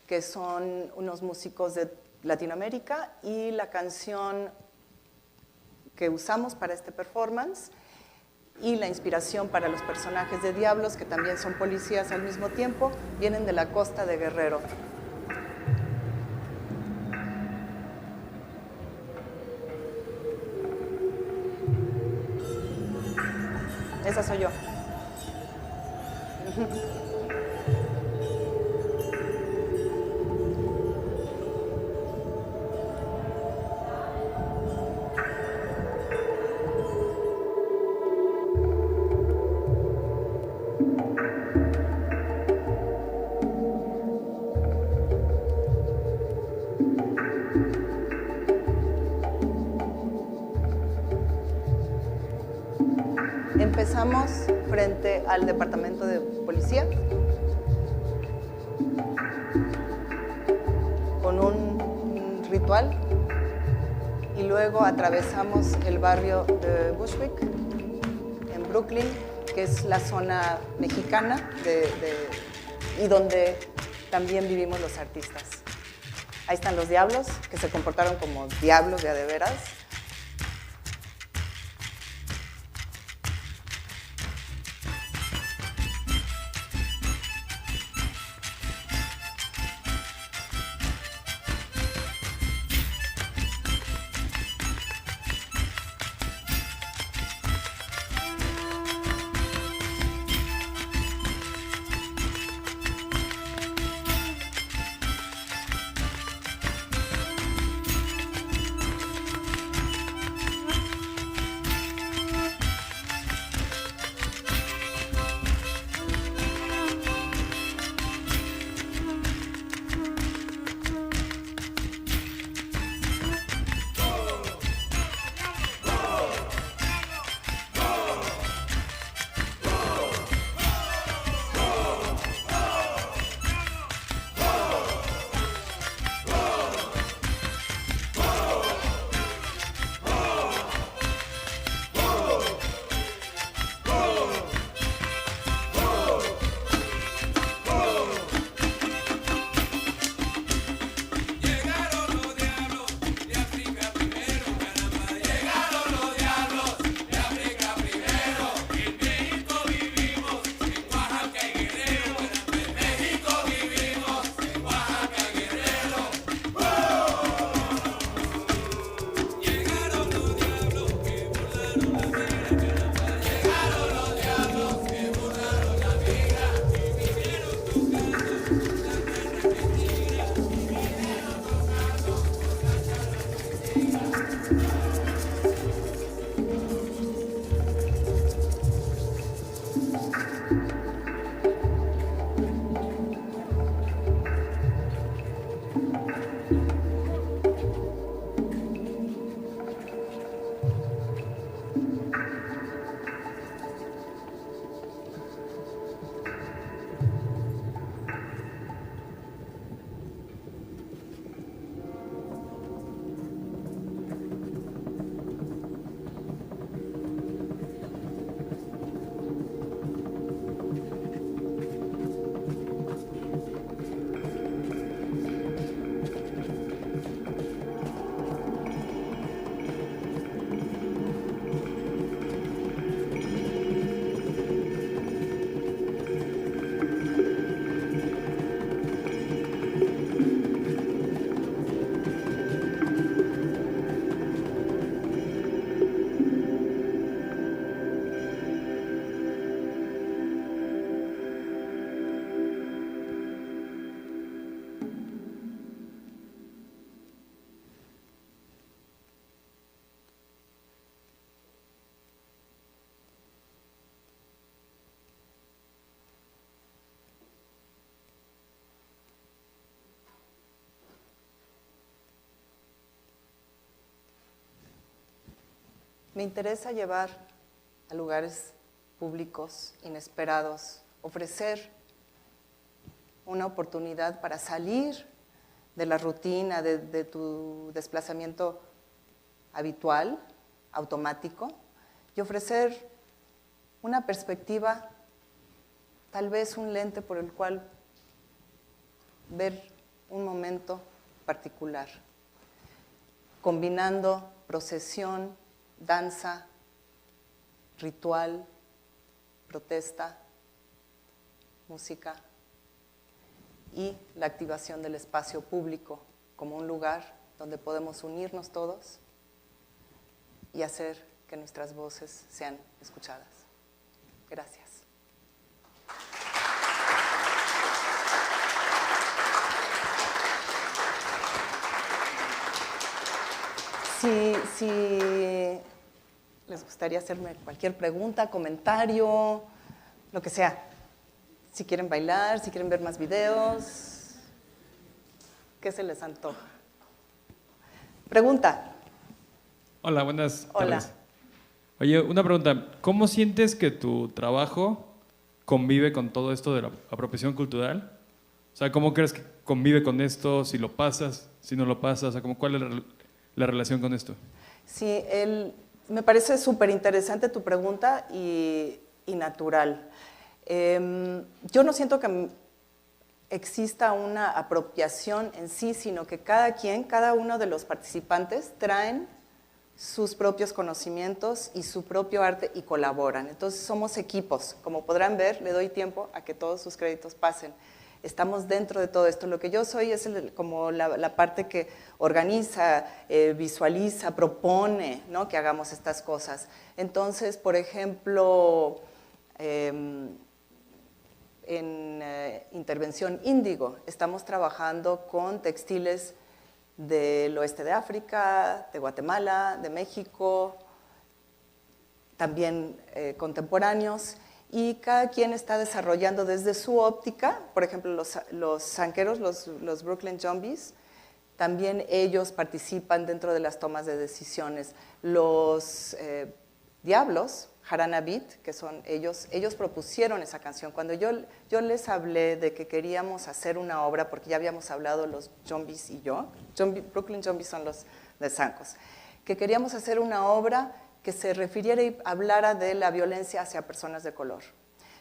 Speaker 2: que son unos músicos de Latinoamérica, y la canción que usamos para este performance y la inspiración para los personajes de Diablos, que también son policías al mismo tiempo, vienen de la costa de Guerrero. Esa soy yo. Empezamos frente al departamento de policía con un ritual, y luego atravesamos el barrio de Bushwick en Brooklyn, que es la zona mexicana y donde también vivimos los artistas. Ahí están los Diablos, que se comportaron como diablos de a de veras. Me interesa llevar a lugares públicos inesperados, ofrecer una oportunidad para salir de la rutina, de tu desplazamiento habitual, automático, y ofrecer una perspectiva, tal vez un lente por el cual ver un momento particular, combinando procesión, danza, ritual, protesta, música y la activación del espacio público como un lugar donde podemos unirnos todos y hacer que nuestras voces sean escuchadas. Gracias. Si les gustaría hacerme cualquier pregunta, comentario, lo que sea. Si quieren bailar, si quieren ver más videos, ¿qué se les antoja? Pregunta.
Speaker 8: Hola, buenas
Speaker 2: Hola.
Speaker 8: tardes. Oye, una pregunta. ¿Cómo sientes que tu trabajo convive con todo esto de la apropiación cultural? O sea, ¿cómo crees que convive con esto? Si lo pasas, si no lo pasas, o sea, ¿cuál es la relación con esto?
Speaker 2: Sí, me parece súper interesante tu pregunta y natural. Yo no siento que exista una apropiación en sí, sino que cada uno de los participantes traen sus propios conocimientos y su propio arte y colaboran. Entonces somos equipos. Como podrán ver, le doy tiempo a que todos sus créditos pasen. Estamos dentro de todo esto. Lo que yo soy es como la parte que organiza, visualiza, propone, ¿no?, que hagamos estas cosas. Entonces, por ejemplo, en Intervención Índigo estamos trabajando con textiles del oeste de África, de Guatemala, de México, también contemporáneos, y cada quien está desarrollando desde su óptica. Por ejemplo, los zanqueros, los Brooklyn Zombies, también ellos participan dentro de las tomas de decisiones. Los Diablos, Jarana Beat, que son ellos propusieron esa canción. Cuando yo les hablé de que queríamos hacer una obra, porque ya habíamos hablado los Zombies y yo, Brooklyn Zombies son los de Zancos, que queríamos hacer una obra que se refiriera y hablara de la violencia hacia personas de color.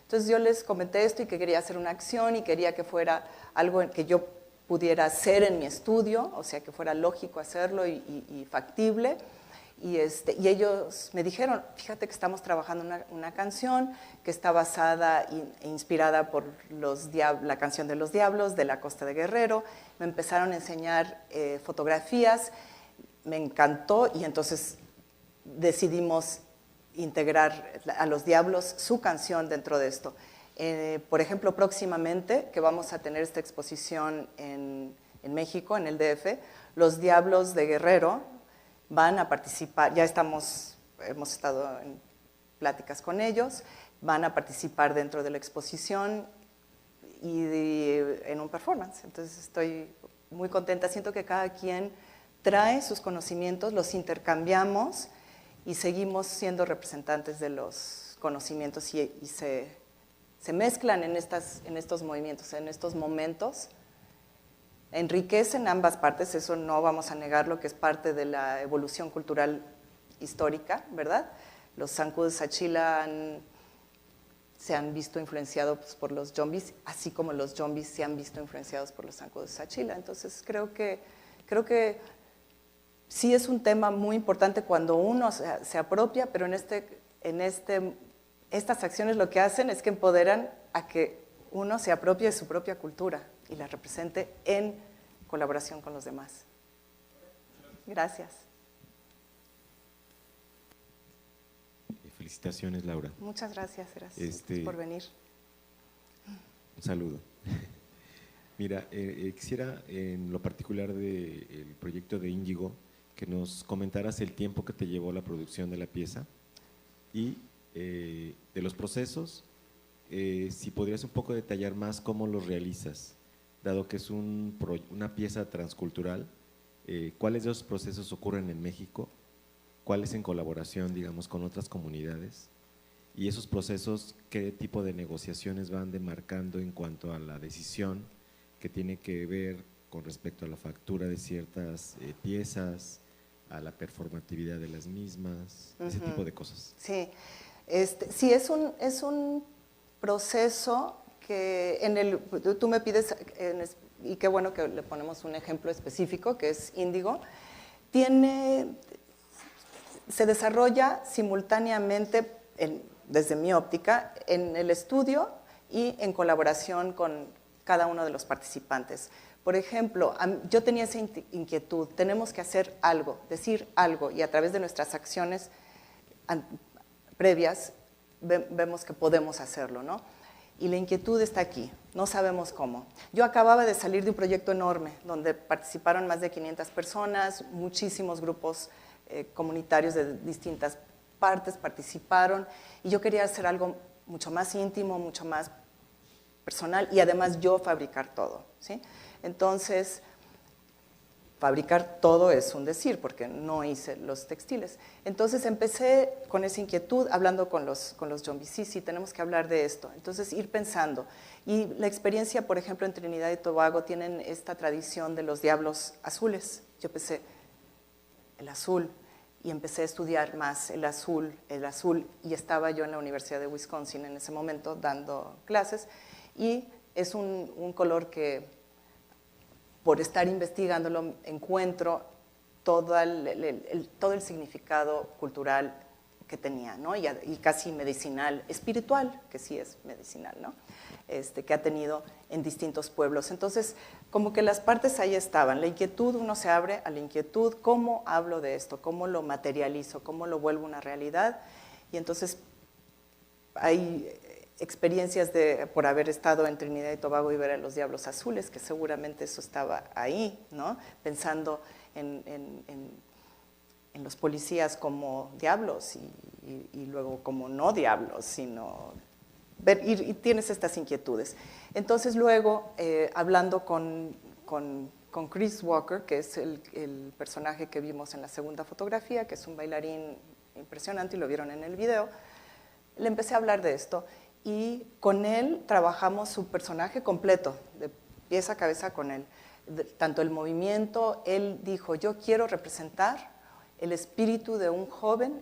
Speaker 2: Entonces yo les comenté esto y que quería hacer una acción y quería que fuera algo que yo pudiera hacer en mi estudio, o sea, que fuera lógico hacerlo y factible. Y ellos me dijeron, fíjate que estamos trabajando una canción que está basada e inspirada por la canción de los Diablos de la Costa de Guerrero. Me empezaron a enseñar fotografías, me encantó, y entonces decidimos integrar a los Diablos su canción dentro de esto. Por ejemplo, próximamente, que vamos a tener esta exposición en México, en el DF, los Diablos de Guerrero van a participar, hemos estado en pláticas con ellos, van a participar dentro de la exposición y en un performance. Entonces estoy muy contenta, siento que cada quien trae sus conocimientos, los intercambiamos y seguimos siendo representantes de los conocimientos y se mezclan en estos movimientos, en estos momentos. Enriquecen ambas partes, eso no vamos a negarlo, que es parte de la evolución cultural histórica, ¿verdad? Los Sanku de Sachila se han visto influenciados por los Zombies, así como los Zombies se han visto influenciados por los Sanku de Sachila. Entonces creo que sí es un tema muy importante cuando uno se apropia, pero estas acciones lo que hacen es que empoderan a que uno se apropie de su propia cultura y la represente en colaboración con los demás. Gracias.
Speaker 9: Felicitaciones, Laura.
Speaker 2: Muchas gracias por venir.
Speaker 9: Un saludo. Mira, quisiera en lo particular del proyecto de Índigo que nos comentaras el tiempo que te llevó la producción de la pieza y de los procesos, si podrías un poco detallar más cómo los realizas, dado que es una pieza transcultural, ¿cuáles de esos procesos ocurren en México ¿cuál es en colaboración, digamos, con otras comunidades? Y esos procesos, ¿qué tipo de negociaciones van demarcando en cuanto a la decisión que tiene que ver con respecto a la factura de ciertas piezas, a la performatividad de las mismas, ese tipo de cosas?
Speaker 2: Sí, sí es un proceso que tú me pides, y qué bueno que le ponemos un ejemplo específico, que es Índigo, se desarrolla simultáneamente, desde mi óptica, en el estudio y en colaboración con cada uno de los participantes. Por ejemplo, yo tenía esa inquietud, tenemos que hacer algo, decir algo, y a través de nuestras acciones previas vemos que podemos hacerlo, ¿no? Y la inquietud está aquí, no sabemos cómo. Yo acababa de salir de un proyecto enorme, donde participaron más de 500 personas, muchísimos grupos comunitarios de distintas partes participaron, y yo quería hacer algo mucho más íntimo, mucho más personal, y además yo fabricar todo, ¿sí? Entonces, fabricar todo es un decir, porque no hice los textiles. Entonces empecé con esa inquietud, hablando con los John sí, tenemos que hablar de esto. Entonces ir pensando. Y la experiencia, por ejemplo, en Trinidad y Tobago tienen esta tradición de los diablos azules. Yo pensé, el azul, y empecé a estudiar más el azul, y estaba yo en la Universidad de Wisconsin en ese momento dando clases, y es un color que, por estar investigándolo, encuentro todo el significado cultural que tenía, ¿no? Y casi medicinal, espiritual, que sí es medicinal, ¿no? Que ha tenido en distintos pueblos. Entonces, como que las partes ahí estaban. La inquietud, uno se abre a la inquietud, ¿cómo hablo de esto? ¿Cómo lo materializo? ¿Cómo lo vuelvo una realidad? Y entonces hay experiencias por haber estado en Trinidad y Tobago y ver a los diablos azules, que seguramente eso estaba ahí, ¿no? Pensando en los policías como diablos y luego como no diablos, sino y tienes estas inquietudes. Entonces luego, hablando con Chris Walker, que es el personaje que vimos en la segunda fotografía, que es un bailarín impresionante y lo vieron en el video, le empecé a hablar de esto. Y con él trabajamos su personaje completo, de pies a cabeza con él. Tanto el movimiento, él dijo, yo quiero representar el espíritu de un joven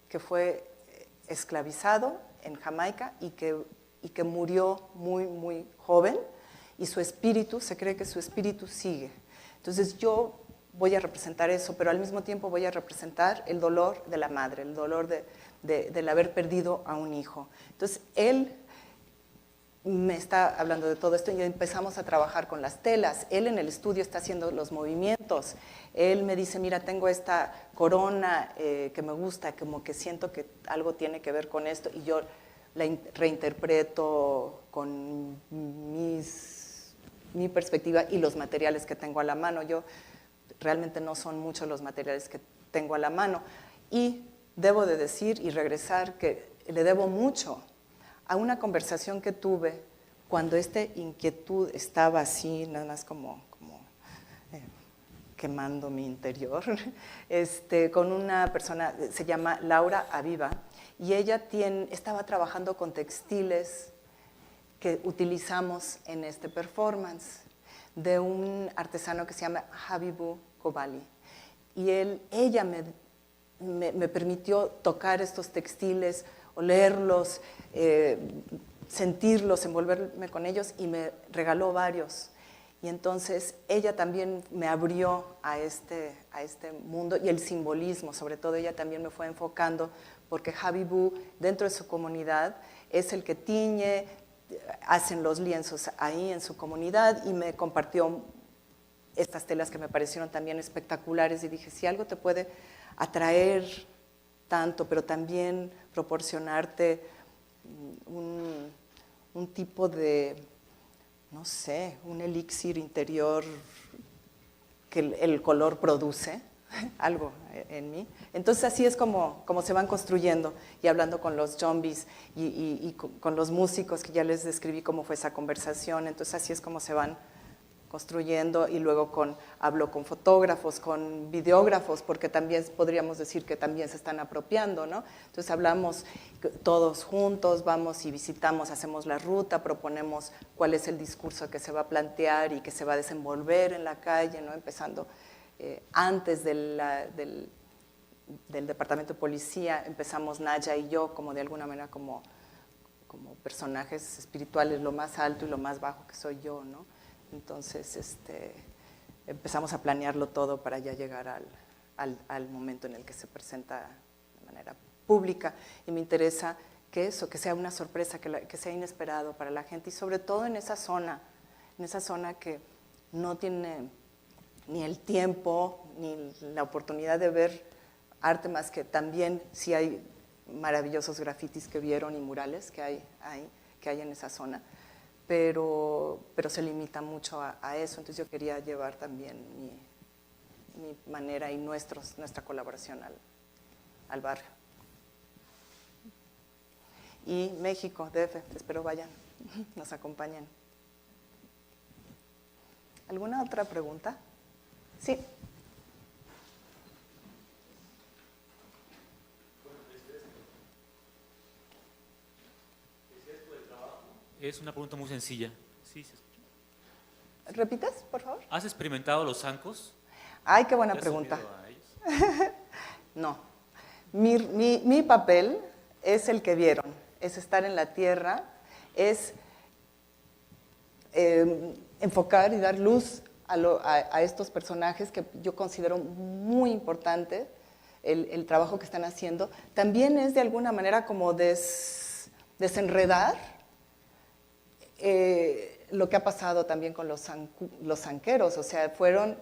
Speaker 2: que fue esclavizado en Jamaica y que murió muy, muy joven, y su espíritu, se cree que su espíritu sigue. Entonces yo voy a representar eso, pero al mismo tiempo voy a representar el dolor de la madre, el dolor del haber perdido a un hijo. Entonces, él me está hablando de todo esto y empezamos a trabajar con las telas. Él en el estudio está haciendo los movimientos. Él me dice, mira, tengo esta corona que me gusta, como que siento que algo tiene que ver con esto, y yo la reinterpreto con mi perspectiva y los materiales que tengo a la mano. Yo realmente no son muchos los materiales que tengo a la mano. Y debo de decir y regresar que le debo mucho a una conversación que tuve cuando esta inquietud estaba así, nada más como quemando mi interior, con una persona, se llama Laura Aviva, y ella estaba trabajando con textiles que utilizamos en este performance, de un artesano que se llama Habibu Kobali. Y ella me permitió tocar estos textiles, olerlos, sentirlos, envolverme con ellos, y me regaló varios. Y entonces ella también me abrió a este mundo, y el simbolismo, sobre todo ella también me fue enfocando, porque Habibu, dentro de su comunidad, es el que tiñe, hacen los lienzos ahí en su comunidad, y me compartió estas telas que me parecieron también espectaculares, y dije, si algo te puede atraer tanto, pero también proporcionarte un tipo de, no sé, un elixir interior que el color produce, algo en mí. Entonces así es como se van construyendo, y hablando con los zombies y con los músicos, que ya les describí cómo fue esa conversación. Entonces así es como se van construyendo, y luego hablo con fotógrafos, con videógrafos, porque también podríamos decir que también se están apropiando, ¿no? Entonces hablamos todos juntos, vamos y visitamos, hacemos la ruta, proponemos cuál es el discurso que se va a plantear y que se va a desenvolver en la calle, ¿no? Empezando antes del departamento de policía, empezamos Naya y yo como de alguna manera como personajes espirituales, lo más alto y lo más bajo que soy yo, ¿no? Entonces empezamos a planearlo todo para ya llegar al momento en el que se presenta de manera pública, y me interesa que sea una sorpresa, que sea inesperado para la gente, y sobre todo en esa zona que no tiene ni el tiempo ni la oportunidad de ver arte, más que también sí hay maravillosos grafitis que vieron y murales que hay en esa zona, pero se limita mucho a eso. Entonces yo quería llevar también mi manera y nuestra colaboración al barrio. Y México, DF, espero vayan, nos acompañen. ¿Alguna otra pregunta? Sí.
Speaker 10: Es una pregunta muy sencilla. Sí, se escucha.
Speaker 2: ¿Repites, por favor?
Speaker 10: ¿Has experimentado los zancos?
Speaker 2: Ay, qué buena
Speaker 10: ¿Te has
Speaker 2: pregunta.
Speaker 10: unido a ellos?
Speaker 2: No. Mi papel es el que vieron, es estar en la tierra, es enfocar y dar luz a estos personajes que yo considero muy importante, el trabajo que están haciendo. También es de alguna manera como desenredar lo que ha pasado también con los zanqueros, o sea,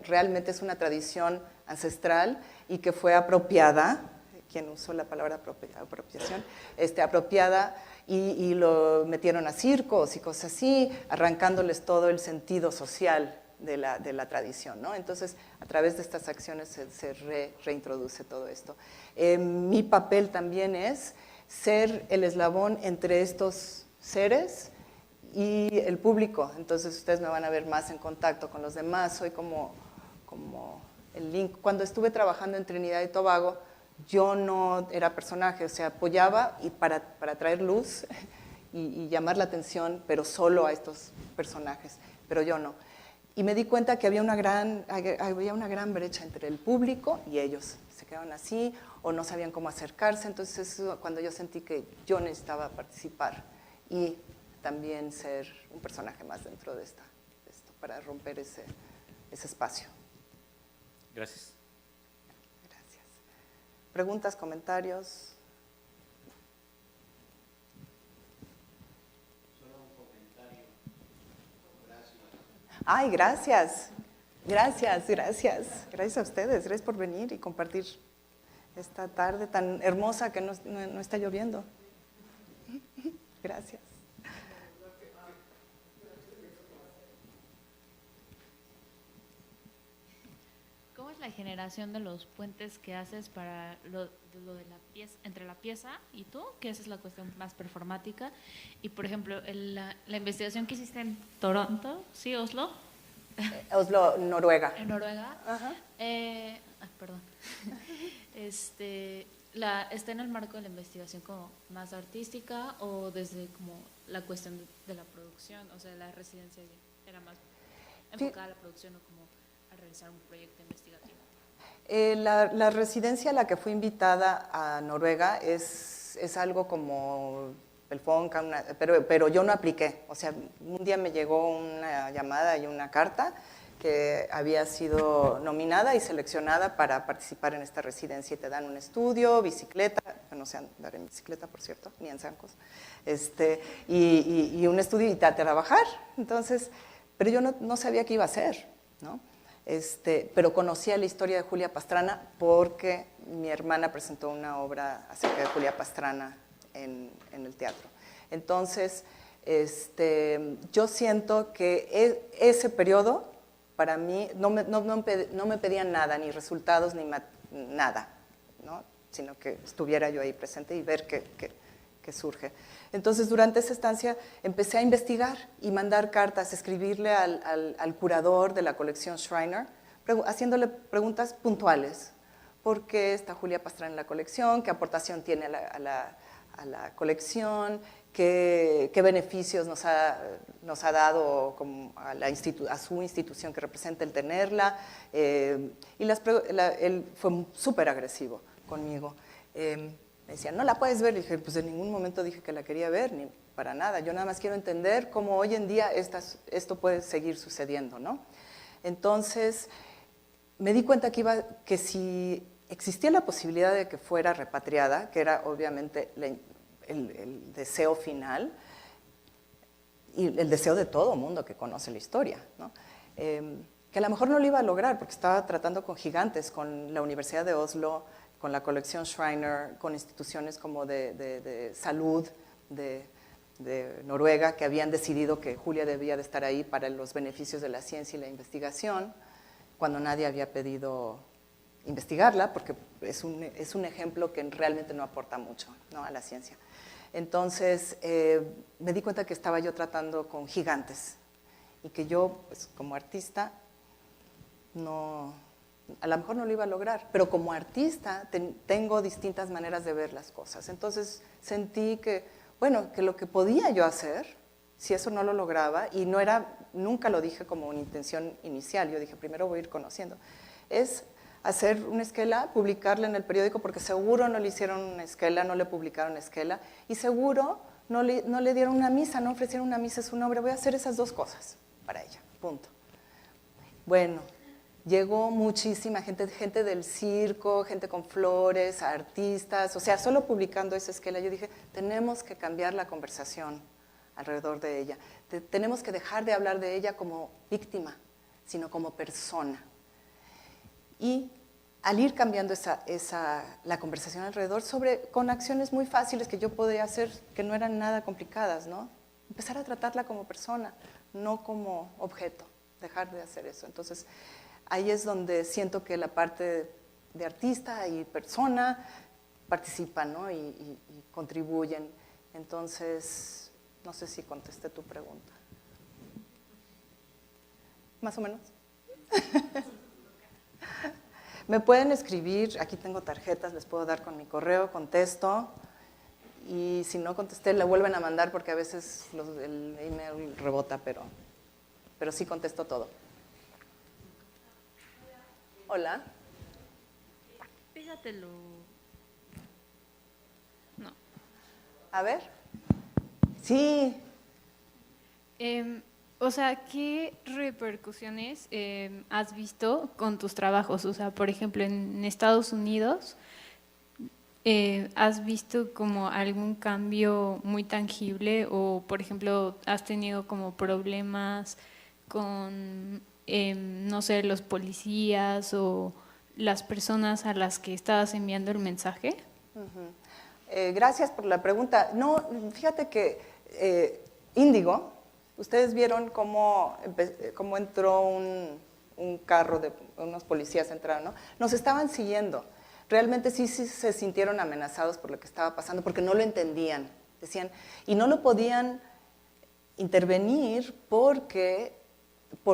Speaker 2: realmente es una tradición ancestral y que fue apropiada, quien usó la palabra apropiación, apropiada, y lo metieron a circos y cosas así, arrancándoles todo el sentido social de la tradición, ¿no? Entonces, a través de estas acciones se reintroduce todo esto. Mi papel también es ser el eslabón entre estos seres y el público. Entonces ustedes me van a ver más en contacto con los demás, soy como el link. Cuando estuve trabajando en Trinidad y Tobago, yo no era personaje, o sea, apoyaba y para traer luz y llamar la atención, pero solo a estos personajes, pero yo no. Y me di cuenta que había una gran brecha entre el público y ellos. Se quedaban así o no sabían cómo acercarse, entonces cuando yo sentí que yo necesitaba participar y también ser un personaje más dentro de esto, para romper ese espacio.
Speaker 10: Gracias.
Speaker 2: Gracias. ¿Preguntas, comentarios?
Speaker 11: Solo un comentario. Gracias.
Speaker 2: Ay, gracias. Gracias a ustedes. Gracias por venir y compartir esta tarde tan hermosa que no está lloviendo. Gracias.
Speaker 12: ¿Cómo es la generación de los puentes que haces para lo de la pieza, entre la pieza y tú? Que esa es la cuestión más performática. Y, por ejemplo, la investigación que hiciste en Toronto, ¿sí? Oslo.
Speaker 2: Oslo, Noruega.
Speaker 12: En Noruega.
Speaker 2: Ajá.
Speaker 12: Perdón. ¿Está en el marco de la investigación como más artística o desde como la cuestión de la producción? O sea, la residencia era más enfocada a la producción o como a realizar un proyecto investigativo.
Speaker 2: La residencia a la que fui invitada a Noruega es algo como el FONCA, pero yo no apliqué. O sea, un día me llegó una llamada y una carta que había sido nominada y seleccionada para participar en esta residencia, y te dan un estudio, bicicleta, no sé andar en bicicleta, por cierto, ni en zancos, y un estudio y a trabajar. Entonces, pero yo no sabía qué iba a hacer, ¿no? Pero conocía la historia de Julia Pastrana porque mi hermana presentó una obra acerca de Julia Pastrana en el teatro. Entonces, yo siento que ese periodo, para mí, no me pedían nada, ni resultados, ni nada, ¿no? Sino que estuviera yo ahí presente y ver qué que surge. Entonces, durante esa estancia empecé a investigar y mandar cartas, escribirle al curador de la colección Schreiner, haciéndole preguntas puntuales. ¿Por qué está Julia Pastrana en la colección? ¿Qué aportación tiene a la colección? ¿Qué beneficios nos ha dado como a su institución que representa el tenerla? Él fue súper agresivo conmigo. Me decía, ¿no la puedes ver? Y dije, pues en ningún momento dije que la quería ver, ni para nada. Yo nada más quiero entender cómo hoy en día esto puede seguir sucediendo, ¿no? Entonces, me di cuenta que si existía la posibilidad de que fuera repatriada, que era obviamente el deseo final, y el deseo de todo mundo que conoce la historia, ¿no? Que a lo mejor no lo iba a lograr, porque estaba tratando con gigantes, con la Universidad de Oslo, con la colección Schreiner, con instituciones como de salud de Noruega, que habían decidido que Julia debía de estar ahí para los beneficios de la ciencia y la investigación, cuando nadie había pedido investigarla, porque es un ejemplo que realmente no aporta mucho, ¿no?, a la ciencia. Entonces, me di cuenta que estaba yo tratando con gigantes y que yo, pues, como artista, a lo mejor no lo iba a lograr, pero como artista tengo distintas maneras de ver las cosas. Entonces sentí que, bueno, que lo que podía yo hacer, si eso no lo lograba, y nunca lo dije como una intención inicial, yo dije, primero voy a ir conociendo, es hacer una esquela, publicarla en el periódico, porque seguro no le hicieron una esquela, no le publicaron esquela, y seguro no le dieron una misa, no ofrecieron una misa a su nombre. Voy a hacer esas dos cosas para ella, punto. Bueno, llegó muchísima gente del circo, gente con flores, artistas, o sea, solo publicando esa esquela yo dije, tenemos que cambiar la conversación alrededor de ella. Tenemos que dejar de hablar de ella como víctima, sino como persona. Y al ir cambiando la conversación alrededor con acciones muy fáciles que yo podía hacer, que no eran nada complicadas, ¿no? Empezar a tratarla como persona, no como objeto, dejar de hacer eso. Entonces, ahí es donde siento que la parte de artista y persona participan, ¿no?, y contribuyen. Entonces, no sé si contesté tu pregunta. ¿Más o menos? Me pueden escribir, aquí tengo tarjetas, les puedo dar con mi correo, contesto, y si no contesté, le vuelven a mandar porque a veces el email rebota, pero sí contesto todo. Hola.
Speaker 12: Pégatelo. No.
Speaker 2: A ver. Sí.
Speaker 13: O sea, ¿qué repercusiones has visto con tus trabajos? O sea, por ejemplo, en Estados Unidos, ¿has visto como algún cambio muy tangible? O, por ejemplo, ¿has tenido como problemas con, no sé, los policías o las personas a las que estabas enviando el mensaje?
Speaker 2: Gracias por la pregunta. No, fíjate que Índigo, ustedes vieron cómo entró un carro de unos policías entraron, ¿no? Nos estaban siguiendo. Realmente sí se sintieron amenazados por lo que estaba pasando, porque no lo entendían. Decían, y no lo podían intervenir porque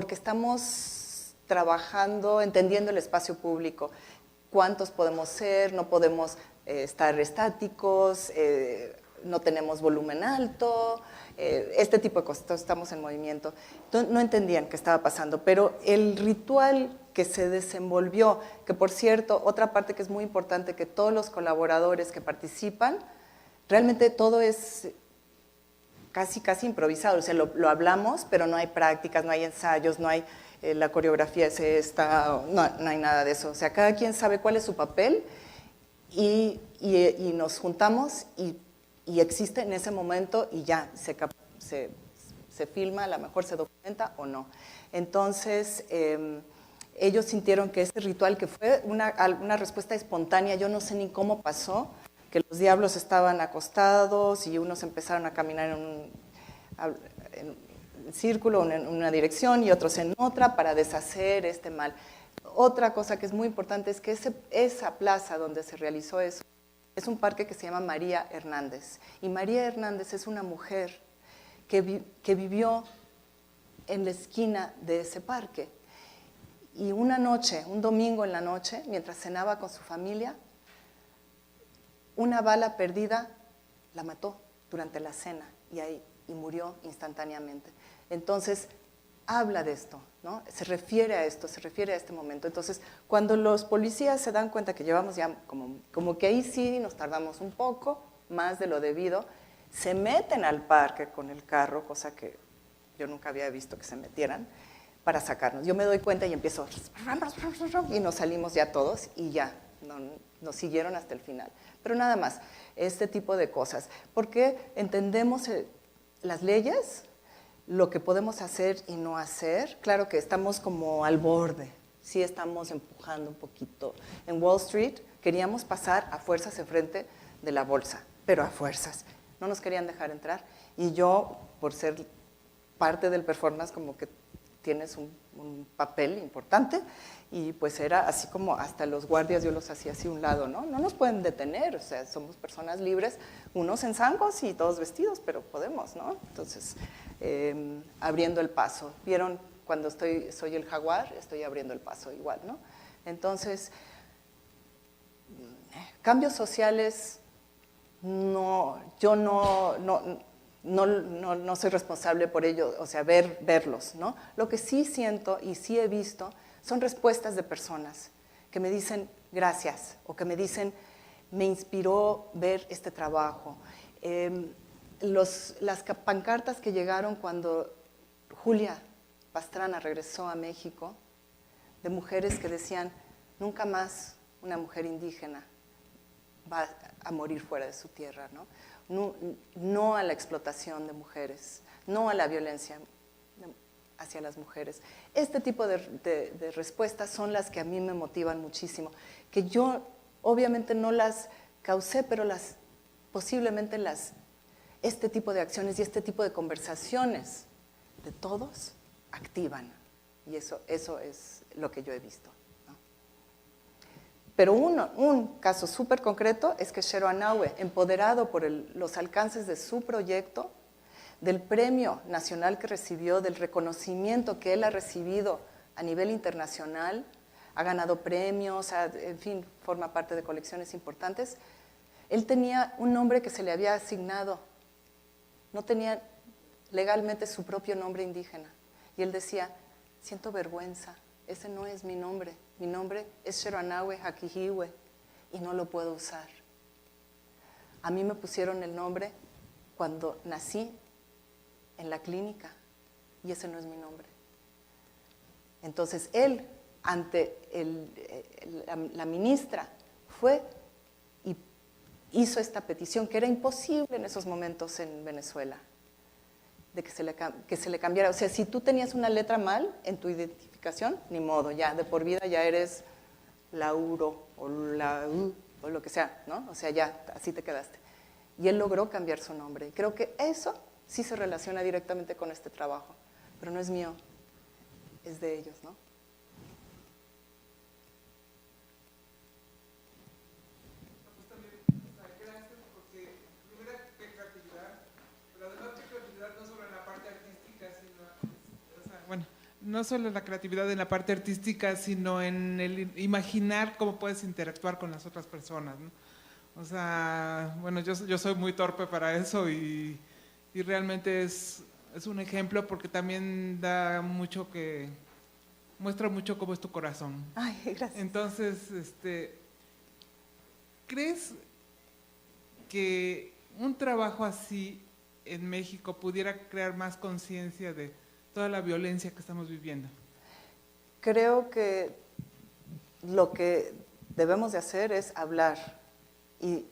Speaker 2: estamos trabajando, entendiendo el espacio público. ¿Cuántos podemos ser? No podemos estar estáticos, no tenemos volumen alto, este tipo de cosas, estamos en movimiento. Entonces, no entendían qué estaba pasando, pero el ritual que se desenvolvió, que por cierto, otra parte que es muy importante, que todos los colaboradores que participan, realmente todo es casi improvisado, o sea, lo hablamos, pero no hay prácticas, no hay ensayos, no hay la coreografía es esta, no hay nada de eso, o sea, cada quien sabe cuál es su papel y nos juntamos y existe en ese momento y ya se filma, a lo mejor se documenta o no. Entonces, ellos sintieron que ese ritual, que fue una respuesta espontánea, yo no sé ni cómo pasó, que los diablos estaban acostados y unos empezaron a caminar en círculo, en una dirección y otros en otra para deshacer este mal. Otra cosa que es muy importante es que esa plaza donde se realizó eso Es un parque que se llama María Hernández. Y María Hernández es una mujer que vivió en la esquina de ese parque. Y una noche, un domingo en la noche, mientras cenaba con su familia, una bala perdida la mató durante la cena y murió instantáneamente. Entonces, habla de esto, ¿no? Se refiere a esto, se refiere a este momento. Entonces, cuando los policías se dan cuenta que llevamos ya como que ahí sí nos tardamos un poco más de lo debido, se meten al parque con el carro, cosa que yo nunca había visto que se metieran, para sacarnos. Yo me doy cuenta y empiezo, y nos salimos ya todos y ya, nos siguieron hasta el final. Pero nada más, este tipo de cosas, porque entendemos las leyes, lo que podemos hacer y no hacer. Claro que estamos como al borde, sí estamos empujando un poquito. En Wall Street queríamos pasar a fuerzas enfrente de la bolsa, pero a fuerzas. No nos querían dejar entrar y yo, por ser parte del performance, como que tienes un papel importante y pues era así como hasta los guardias yo los hacía así a un lado, ¿no? No nos pueden detener, o sea, somos personas libres, unos en zancos y todos vestidos, pero podemos, ¿no? Entonces, abriendo el paso. ¿Vieron cuando soy el jaguar? Estoy abriendo el paso igual, ¿no? Entonces, cambios sociales, yo no soy responsable por ello, o sea, verlos, ¿no? Lo que sí siento y sí he visto son respuestas de personas que me dicen gracias o que me dicen me inspiró ver este trabajo. Las pancartas que llegaron cuando Julia Pastrana regresó a México, de mujeres que decían nunca más una mujer indígena va a morir fuera de su tierra, ¿no? No a la explotación de mujeres, no a la violencia hacia las mujeres. Este tipo de respuestas son las que a mí me motivan muchísimo, que yo obviamente no las causé, pero posiblemente este tipo de acciones y este tipo de conversaciones de todos activan, y eso es lo que yo he visto. Pero un caso súper concreto es que Shero Anaue, empoderado por los alcances de su proyecto, del premio nacional que recibió, del reconocimiento que él ha recibido a nivel internacional, ha ganado premios, en fin, forma parte de colecciones importantes, él tenía un nombre que se le había asignado, no tenía legalmente su propio nombre indígena. Y él decía, siento vergüenza, ese no es mi nombre es Shero Anaue Hakihiwe y no lo puedo usar. A mí me pusieron el nombre cuando nací en la clínica y ese no es mi nombre. Entonces él, ante la ministra, fue y hizo esta petición que era imposible en esos momentos en Venezuela, de que se le cambiara. O sea, si tú tenías una letra mal en tu identificación, ni modo, ya de por vida ya eres Lauro o la U o lo que sea, ¿no? O sea, ya así te quedaste. Y él logró cambiar su nombre. Y creo que eso sí se relaciona directamente con este trabajo, pero no es mío, es de ellos, ¿no?
Speaker 4: No solo la creatividad en la parte artística, sino en el imaginar cómo puedes interactuar con las otras personas, ¿no? O sea, bueno, yo soy muy torpe para eso y realmente es un ejemplo porque también muestra mucho cómo es tu corazón.
Speaker 2: Ay, gracias.
Speaker 4: Entonces, ¿crees que un trabajo así en México pudiera crear más conciencia de toda la violencia que estamos viviendo?
Speaker 2: Creo que lo que debemos de hacer es hablar y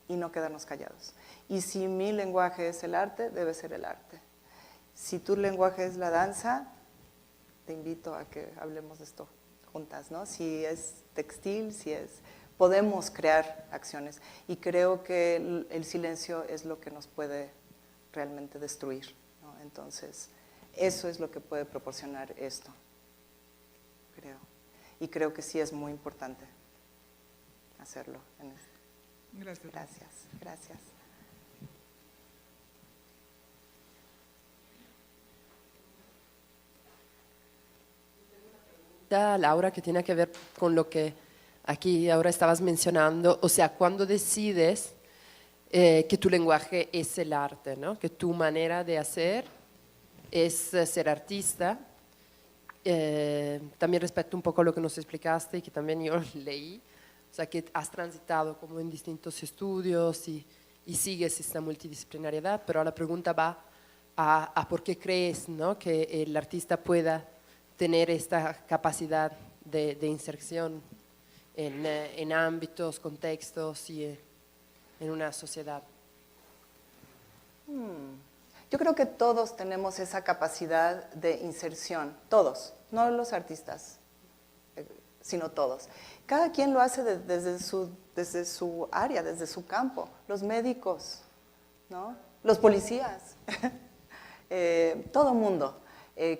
Speaker 2: no quedarnos callados. Y si mi lenguaje es el arte, debe ser el arte. Si tu lenguaje es la danza, te invito a que hablemos de esto juntas, ¿no? Si es textil, podemos crear acciones. Y creo que el silencio es lo que nos puede realmente destruir, ¿no? Entonces, eso es lo que puede proporcionar esto, creo. Y creo que sí es muy importante hacerlo en esto.
Speaker 4: Gracias.
Speaker 2: Gracias, gracias.
Speaker 1: Laura, que tiene que ver con lo que aquí ahora estabas mencionando, o sea, cuando decides que tu lenguaje es el arte, ¿no? Que tu manera de hacer es ser artista. También respecto un poco a lo que nos explicaste y que también yo leí, o sea, que has transitado como en distintos estudios y sigues esta multidisciplinariedad, pero la pregunta va a por qué crees, ¿no? Que el artista pueda tener esta capacidad de inserción en ámbitos, contextos y en una sociedad.
Speaker 2: Yo creo que todos tenemos esa capacidad de inserción, todos, no los artistas, sino todos. Cada quien lo hace desde su área, desde su campo. Los médicos, ¿no? Los policías, todo mundo.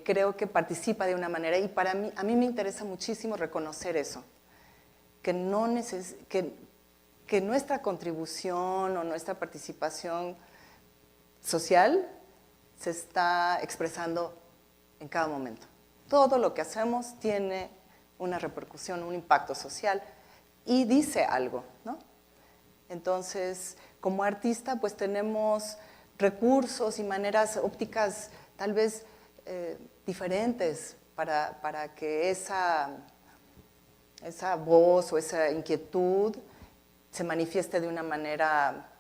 Speaker 2: Creo que participa de una manera y a mí me interesa muchísimo reconocer eso, que nuestra contribución o nuestra participación social se está expresando en cada momento. Todo lo que hacemos tiene una repercusión, un impacto social y dice algo, ¿no? Entonces, como artista, pues tenemos recursos y maneras ópticas tal vez diferentes para que esa voz o esa inquietud se manifieste de una manera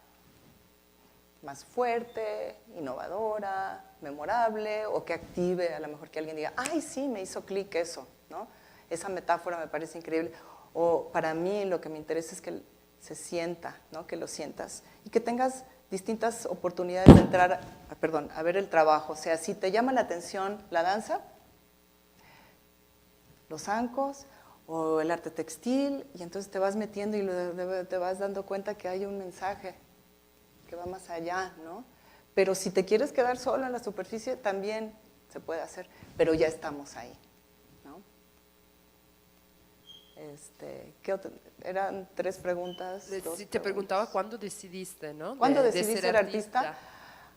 Speaker 2: más fuerte, innovadora, memorable, o que active, a lo mejor que alguien diga, ¡ay, sí, me hizo clic eso!, ¿no? Esa metáfora me parece increíble. O para mí lo que me interesa es que se sienta, ¿no? Que lo sientas y que tengas distintas oportunidades de entrar, a ver el trabajo. O sea, si te llama la atención la danza, los zancos o el arte textil, y entonces te vas metiendo y te vas dando cuenta que hay un mensaje que va más allá, ¿no? Pero si te quieres quedar solo en la superficie, también se puede hacer, pero ya estamos ahí, ¿no? ¿Qué otra? Eran 3 preguntas.
Speaker 1: Te preguntaba cuándo decidiste, ¿no?
Speaker 2: ¿Cuándo decidí ser artista?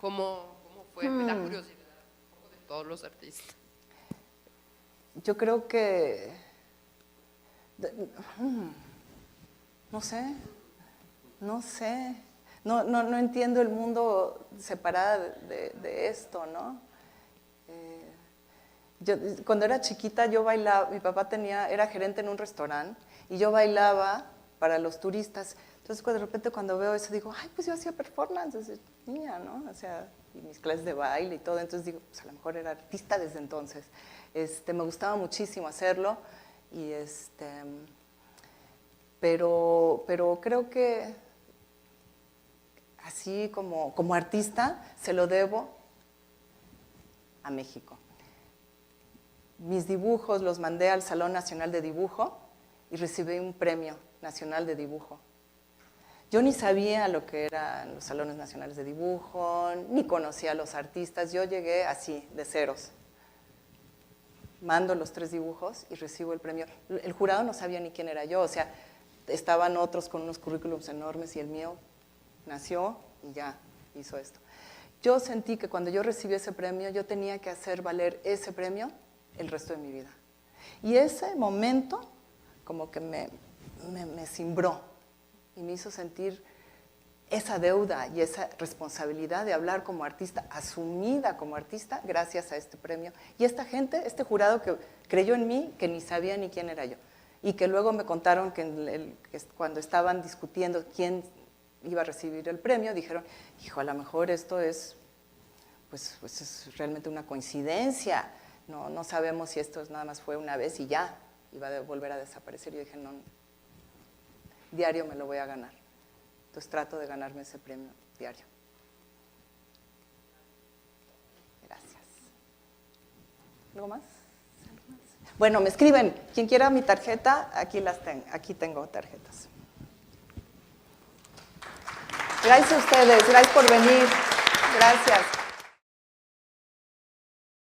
Speaker 1: ¿Cómo fue? Me da curiosidad un poco de todos los artistas.
Speaker 2: Yo creo que no sé. No entiendo el mundo separado de esto, ¿no? Cuando era chiquita yo bailaba, mi papá era gerente en un restaurante y yo bailaba para los turistas. Entonces de repente cuando veo eso digo, ay, pues yo hacía performance desde niña, ¿no? O sea, y mis clases de baile y todo, entonces digo, pues a lo mejor era artista desde entonces. Me gustaba muchísimo hacerlo y pero creo que así como artista se lo debo a México. Mis dibujos los mandé al Salón Nacional de Dibujo y recibí un premio nacional de dibujo. Yo ni sabía lo que eran los salones nacionales de dibujo, ni conocía a los artistas. Yo llegué así, de ceros. Mando los 3 dibujos y recibo el premio. El jurado no sabía ni quién era yo, o sea, estaban otros con unos currículums enormes y el mío nació y ya hizo esto. Yo sentí que cuando yo recibí ese premio, yo tenía que hacer valer ese premio el resto de mi vida. Y ese momento como que me cimbró y me hizo sentir esa deuda y esa responsabilidad de hablar como artista, asumida como artista, gracias a este premio. Y esta gente, este jurado que creyó en mí, que ni sabía ni quién era yo. Y que luego me contaron que cuando estaban discutiendo quién iba a recibir el premio, dijeron, hijo, a lo mejor esto es, pues es realmente una coincidencia. No sabemos si esto nada más fue una vez y ya, iba a volver a desaparecer. Yo dije, no, diario me lo voy a ganar. Entonces trato de ganarme ese premio diario. Gracias. ¿Algo más? Bueno, me escriben. Quien quiera mi tarjeta, aquí tengo tarjetas. Gracias a ustedes, gracias por venir. Gracias.